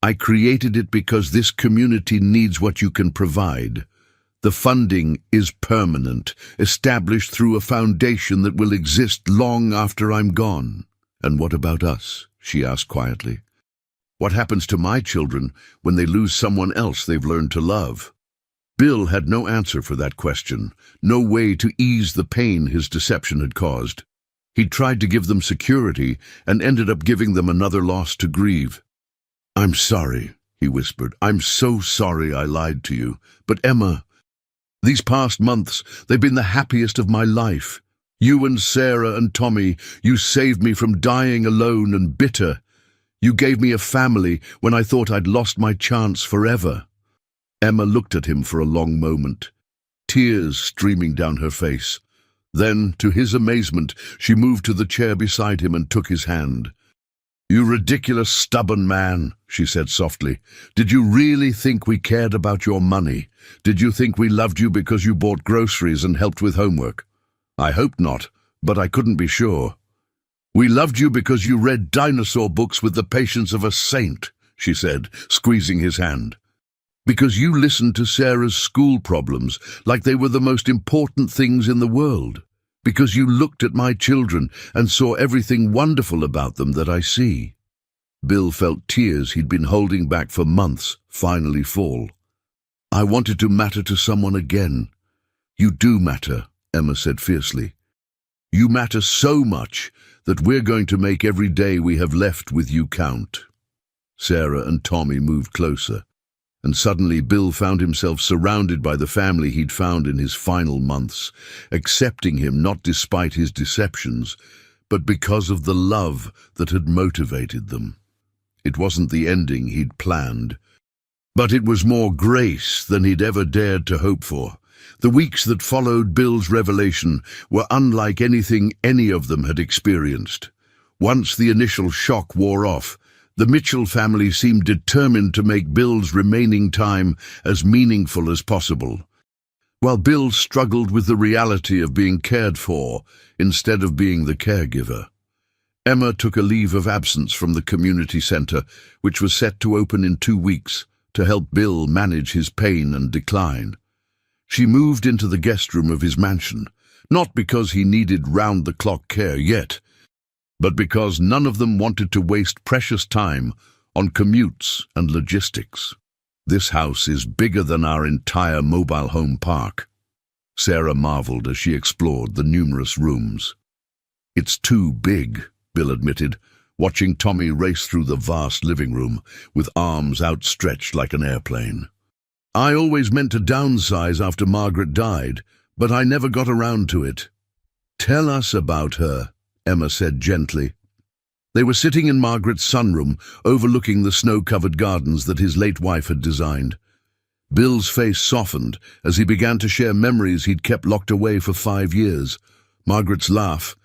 I created it because this community needs what you can provide. The funding is permanent, established through a foundation that will exist long after I'm gone." "And what about us?" she asked quietly. "What happens to my children when they lose someone else they've learned to love?" Bill had no answer for that question, no way to ease the pain his deception had caused. He'd tried to give them security and ended up giving them another loss to grieve. "I'm sorry," he whispered. "I'm so sorry I lied to you. But Emma, these past months, they've been the happiest of my life. You and Sarah and Tommy, you saved me from dying alone and bitter. You gave me a family when I thought I'd lost my chance forever." Emma looked at him for a long moment, tears streaming down her face. Then, to his amazement, she moved to the chair beside him and took his hand. "You ridiculous, stubborn man," she said softly. "Did you really think we cared about your money? Did you think we loved you because you bought groceries and helped with homework? I hope not, but I couldn't be sure. We loved you because you read dinosaur books with the patience of a saint," she said, squeezing his hand. "Because you listened to Sarah's school problems like they were the most important things in the world. Because you looked at my children and saw everything wonderful about them that I see." Bill felt tears he'd been holding back for months finally fall. "I wanted to matter to someone again." "You do matter," Emma said fiercely. "You matter so much that we're going to make every day we have left with you count." Sarah and Tommy moved closer, and suddenly Bill found himself surrounded by the family he'd found in his final months, accepting him not despite his deceptions, but because of the love that had motivated them. It wasn't the ending he'd planned, but it was more grace than he'd ever dared to hope for. The weeks that followed Bill's revelation were unlike anything any of them had experienced. Once the initial shock wore off, the Mitchell family seemed determined to make Bill's remaining time as meaningful as possible. While Bill struggled with the reality of being cared for instead of being the caregiver, Emma took a leave of absence from the community center, which was set to open in 2 weeks, to help Bill manage his pain and decline. She moved into the guest room of his mansion, not because he needed round-the-clock care yet, but because none of them wanted to waste precious time on commutes and logistics. "This house is bigger than our entire mobile home park," Sarah marveled as she explored the numerous rooms. "It's too big," Bill admitted, watching Tommy race through the vast living room with arms outstretched like an airplane. "I always meant to downsize after Margaret died, but I never got around to it." "Tell us about her," Emma said gently. They were sitting in Margaret's sunroom, overlooking the snow-covered gardens that his late wife had designed. Bill's face softened as he began to share memories he'd kept locked away for 5 years. Margaret's laugh,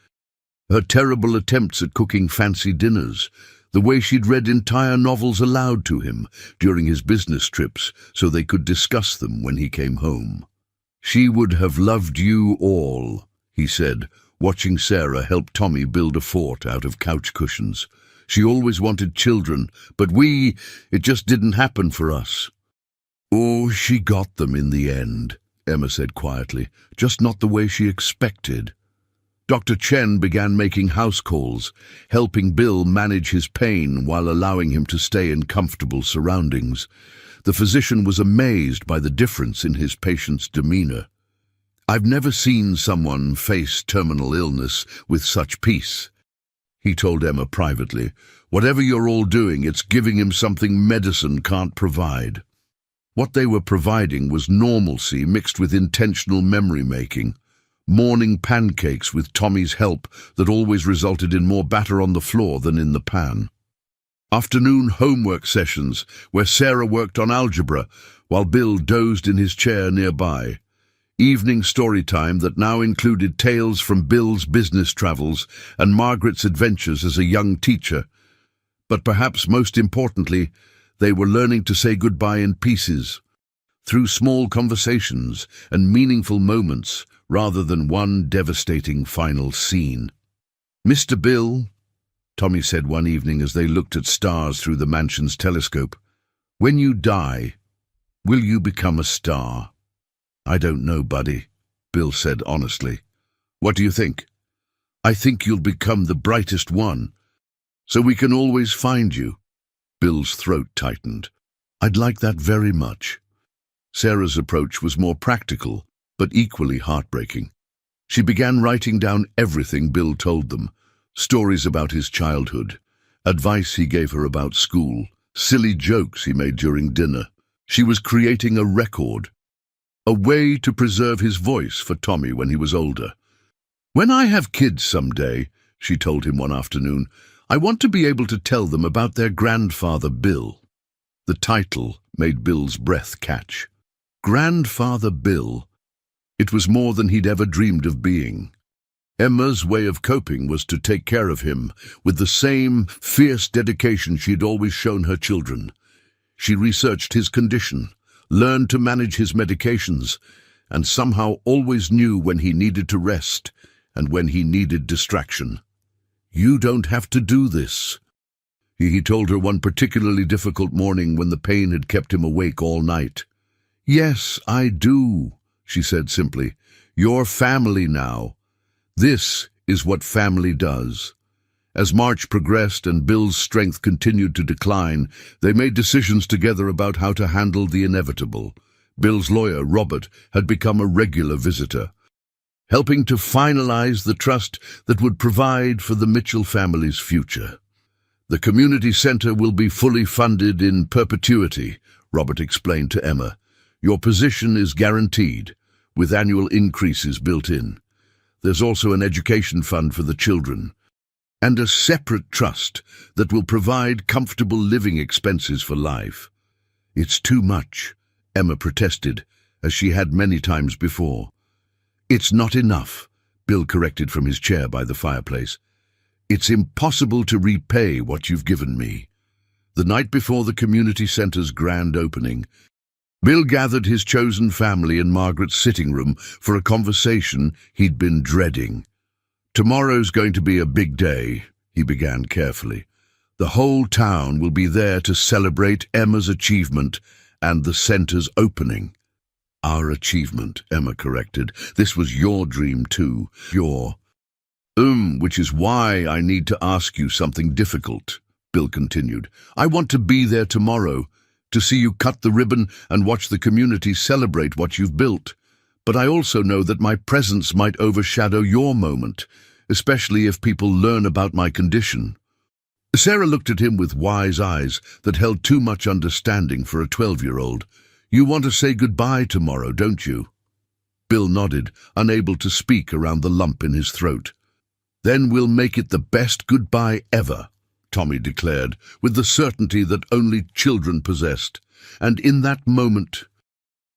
her terrible attempts at cooking fancy dinners, the way she'd read entire novels aloud to him during his business trips so they could discuss them when he came home. "She would have loved you all," he said, watching Sarah help Tommy build a fort out of couch cushions. "She always wanted children, but it just didn't happen for us." "Oh, she got them in the end," Emma said quietly, "just not the way she expected." Dr. Chen began making house calls, helping Bill manage his pain while allowing him to stay in comfortable surroundings. The physician was amazed by the difference in his patient's demeanor. "I've never seen someone face terminal illness with such peace," he told Emma privately. "Whatever you're all doing, it's giving him something medicine can't provide." What they were providing was normalcy mixed with intentional memory-making. Morning pancakes with Tommy's help that always resulted in more batter on the floor than in the pan. Afternoon homework sessions where Sarah worked on algebra while Bill dozed in his chair nearby. Evening story time that now included tales from Bill's business travels and Margaret's adventures as a young teacher. But perhaps most importantly, they were learning to say goodbye in pieces, through small conversations and meaningful moments rather than one devastating final scene. "Mr. Bill," Tommy said one evening as they looked at stars through the mansion's telescope, "when you die, will you become a star?" "I don't know, buddy," Bill said honestly. "What do you think?" "I think you'll become the brightest one, so we can always find you." Bill's throat tightened. "I'd like that very much." Sarah's approach was more practical, but equally heartbreaking. She began writing down everything Bill told them, stories about his childhood, advice he gave her about school, silly jokes he made during dinner. She was creating a record, a way to preserve his voice for Tommy when he was older. "When I have kids someday," she told him one afternoon, "I want to be able to tell them about their grandfather Bill." The title made Bill's breath catch. Grandfather Bill. It was more than he'd ever dreamed of being. Emma's way of coping was to take care of him with the same fierce dedication she'd always shown her children. She researched his condition, learned to manage his medications, and somehow always knew when he needed to rest and when he needed distraction. "You don't have to do this," he told her one particularly difficult morning when the pain had kept him awake all night. "Yes, I do," she said simply. "You're family now. This is what family does." As March progressed and Bill's strength continued to decline, they made decisions together about how to handle the inevitable. Bill's lawyer, Robert, had become a regular visitor, helping to finalize the trust that would provide for the Mitchell family's future. "The community center will be fully funded in perpetuity," Robert explained to Emma. "Your position is guaranteed, with annual increases built in. There's also an education fund for the children, and a separate trust that will provide comfortable living expenses for life." "It's too much," Emma protested, as she had many times before. "It's not enough," Bill corrected from his chair by the fireplace. "It's impossible to repay what you've given me." The night before the community center's grand opening, Bill gathered his chosen family in Margaret's sitting room for a conversation he'd been dreading. "Tomorrow's going to be a big day," he began carefully. "The whole town will be there to celebrate Emma's achievement and the center's opening." "Our achievement," Emma corrected. "This was your dream too. Which is why I need to ask you something difficult," Bill continued. "I want to be there tomorrow, to see you cut the ribbon and watch the community celebrate what you've built. But I also know that my presence might overshadow your moment, especially if people learn about my condition." Sarah looked at him with wise eyes that held too much understanding for a 12-year-old. "You want to say goodbye tomorrow, don't you?" Bill nodded, unable to speak around the lump in his throat. "Then we'll make it the best goodbye ever," Tommy declared, with the certainty that only children possessed. And in that moment,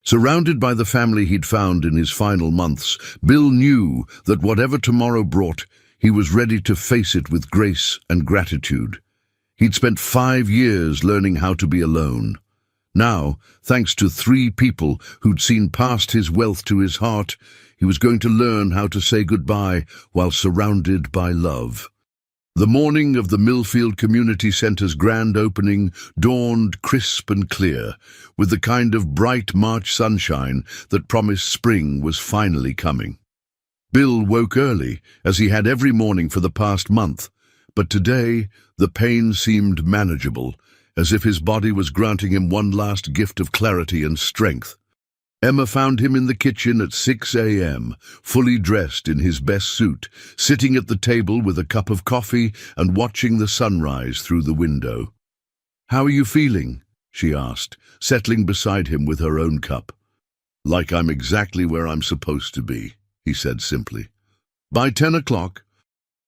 surrounded by the family he'd found in his final months, Bill knew that whatever tomorrow brought, he was ready to face it with grace and gratitude. He'd spent 5 years learning how to be alone. Now, thanks to 3 people who'd seen past his wealth to his heart, he was going to learn how to say goodbye while surrounded by love. The morning of the Millfield Community Center's grand opening dawned crisp and clear, with the kind of bright March sunshine that promised spring was finally coming. Bill woke early, as he had every morning for the past month, but today the pain seemed manageable, as if his body was granting him one last gift of clarity and strength. Emma found him in the kitchen at 6 a.m., fully dressed in his best suit, sitting at the table with a cup of coffee and watching the sunrise through the window. "How are you feeling?" she asked, settling beside him with her own cup. "Like I'm exactly where I'm supposed to be," he said simply. By 10 o'clock,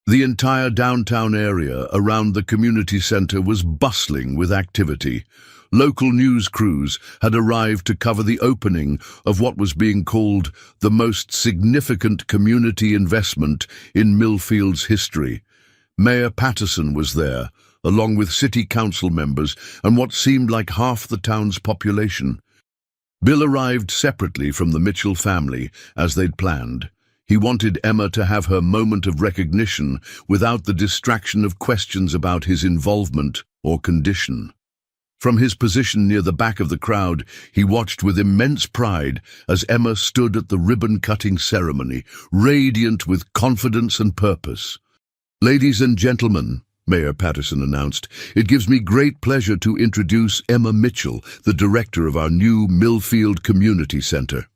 the entire downtown area around the community center was bustling with activity. Local news crews had arrived to cover the opening of what was being called the most significant community investment in Millfield's history. Mayor Patterson was there, along with city council members and what seemed like half the town's population. Bill arrived separately from the Mitchell family, as they'd planned. He wanted Emma to have her moment of recognition without the distraction of questions about his involvement or condition. From his position near the back of the crowd, he watched with immense pride as Emma stood at the ribbon-cutting ceremony, radiant with confidence and purpose. "Ladies and gentlemen," Mayor Patterson announced, "it gives me great pleasure to introduce Emma Mitchell, the director of our new Millfield Community Center."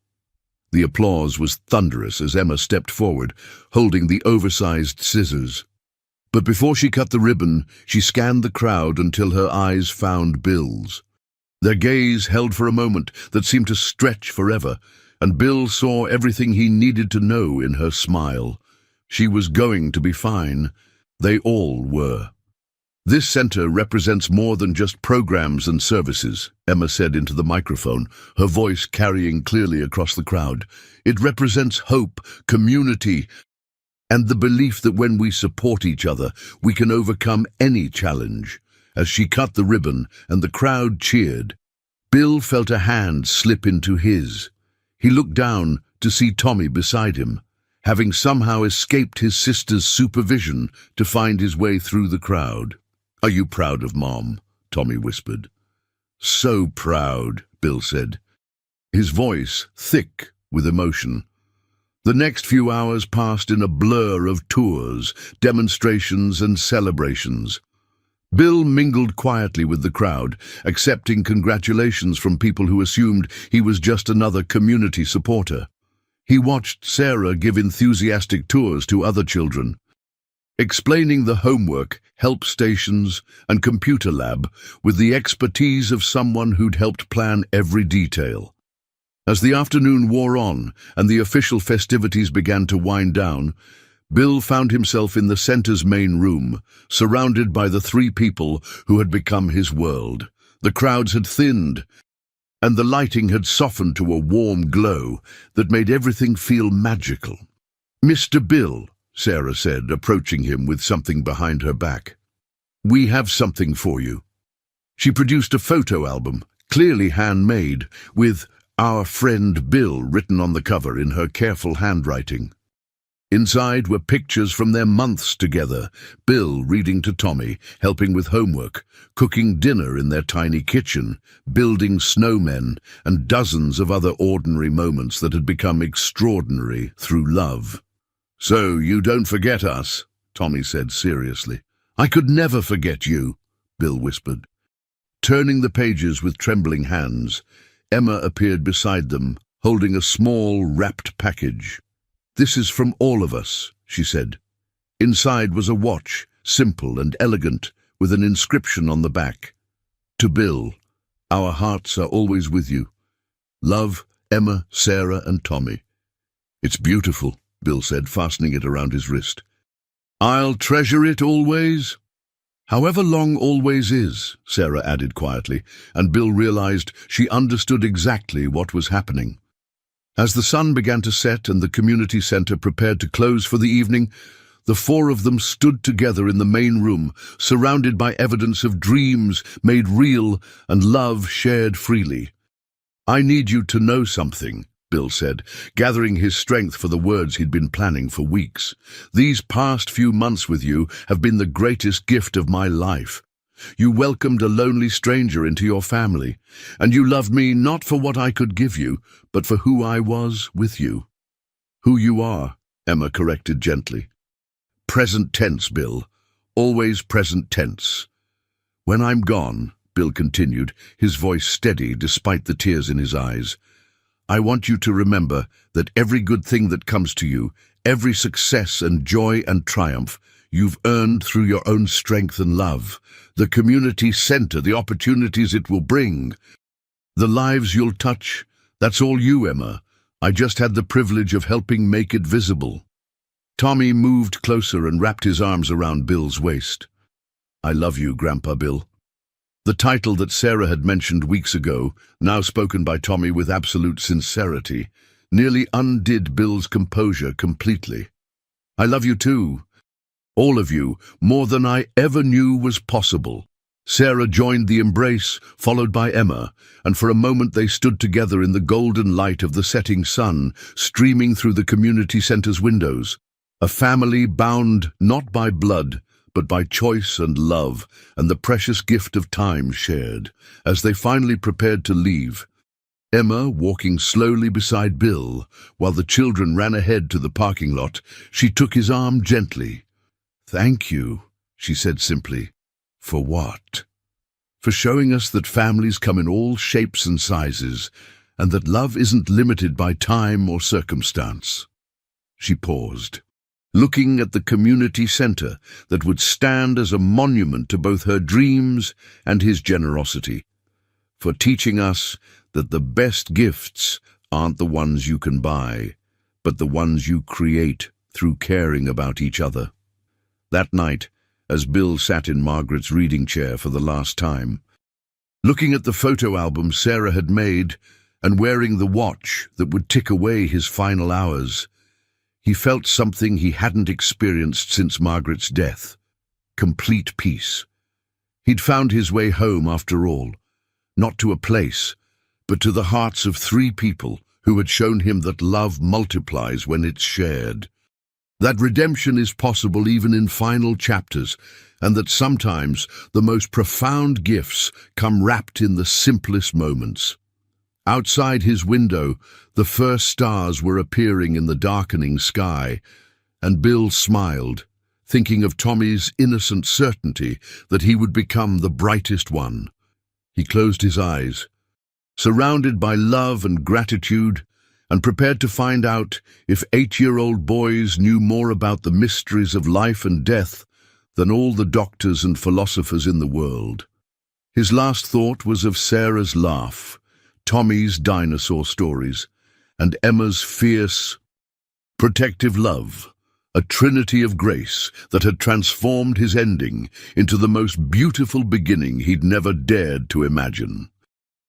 The applause was thunderous as Emma stepped forward, holding the oversized scissors. But before she cut the ribbon, she scanned the crowd until her eyes found Bill's. Their gaze held for a moment that seemed to stretch forever, and Bill saw everything he needed to know in her smile. She was going to be fine. They all were. "This center represents more than just programs and services," Emma said into the microphone, her voice carrying clearly across the crowd. "It represents hope, community, and the belief that when we support each other, we can overcome any challenge. As she cut the ribbon and the crowd cheered, Bill felt a hand slip into his. He looked down to see Tommy beside him, having somehow escaped his sister's supervision to find his way through the crowd. "Are you proud of Mom?" Tommy whispered. "So proud," Bill said, his voice thick with emotion. The next few hours passed in a blur of tours, demonstrations and celebrations. Bill mingled quietly with the crowd, accepting congratulations from people who assumed he was just another community supporter. He watched Sarah give enthusiastic tours to other children, explaining the homework, help stations, and computer lab with the expertise of someone who'd helped plan every detail. As the afternoon wore on and the official festivities began to wind down, Bill found himself in the center's main room, surrounded by the three people who had become his world. The crowds had thinned, and the lighting had softened to a warm glow that made everything feel magical. "Mr. Bill," Sarah said, approaching him with something behind her back, "we have something for you." She produced a photo album, clearly handmade, with "Our Friend Bill" written on the cover in her careful handwriting. Inside were pictures from their months together, Bill reading to Tommy, helping with homework, cooking dinner in their tiny kitchen, building snowmen, and dozens of other ordinary moments that had become extraordinary through love. "So you don't forget us," Tommy said seriously. "I could never forget you," Bill whispered. Turning the pages with trembling hands, Emma appeared beside them, holding a small, wrapped package. "This is from all of us," she said. Inside was a watch, simple and elegant, with an inscription on the back. "To Bill, our hearts are always with you. Love, Emma, Sarah, and Tommy." "It's beautiful," Bill said, fastening it around his wrist. "I'll treasure it always." "However long always is," Sarah added quietly, and Bill realized she understood exactly what was happening. As the sun began to set and the community center prepared to close for the evening, the four of them stood together in the main room, surrounded by evidence of dreams made real and love shared freely. "I need you to know something," Bill said, gathering his strength for the words he'd been planning for weeks. "These past few months with you have been the greatest gift of my life. You welcomed a lonely stranger into your family, and you loved me not for what I could give you, but for who I was with you." "Who you are," Emma corrected gently. "Present tense, Bill. Always present tense." "When I'm gone," Bill continued, his voice steady despite the tears in his eyes, "I want you to remember that every good thing that comes to you, every success and joy and triumph, you've earned through your own strength and love. The community center, the opportunities it will bring, the lives you'll touch, that's all you, Emma. I just had the privilege of helping make it visible." Tommy moved closer and wrapped his arms around Bill's waist. "I love you, Grandpa Bill." The title that Sarah had mentioned weeks ago, now spoken by Tommy with absolute sincerity, nearly undid Bill's composure completely. "I love you too. All of you, more than I ever knew was possible." Sarah joined the embrace, followed by Emma, and for a moment they stood together in the golden light of the setting sun, streaming through the community center's windows. A family bound not by blood, but by choice and love, and the precious gift of time shared. As they finally prepared to leave, Emma walking slowly beside Bill, while the children ran ahead to the parking lot, she took his arm gently. "Thank you," she said simply. "For what?" "For showing us that families come in all shapes and sizes, and that love isn't limited by time or circumstance." She paused, looking at the community center that would stand as a monument to both her dreams and his generosity. "For teaching us that the best gifts aren't the ones you can buy, but the ones you create through caring about each other." That night, as Bill sat in Margaret's reading chair for the last time, looking at the photo album Sarah had made and wearing the watch that would tick away his final hours, He felt something he hadn't experienced since Margaret's death: complete peace. He'd found his way home after all, not to a place, but to the hearts of three people who had shown him that love multiplies when it's shared. That redemption is possible even in final chapters, and that sometimes the most profound gifts come wrapped in the simplest moments. Outside his window, the first stars were appearing in the darkening sky, and Bill smiled, thinking of Tommy's innocent certainty that he would become the brightest one. He closed his eyes, surrounded by love and gratitude, and prepared to find out if 8-year-old boys knew more about the mysteries of life and death than all the doctors and philosophers in the world. His last thought was of Sarah's laugh, Tommy's dinosaur stories, and Emma's fierce, protective love, a trinity of grace that had transformed his ending into the most beautiful beginning he'd never dared to imagine.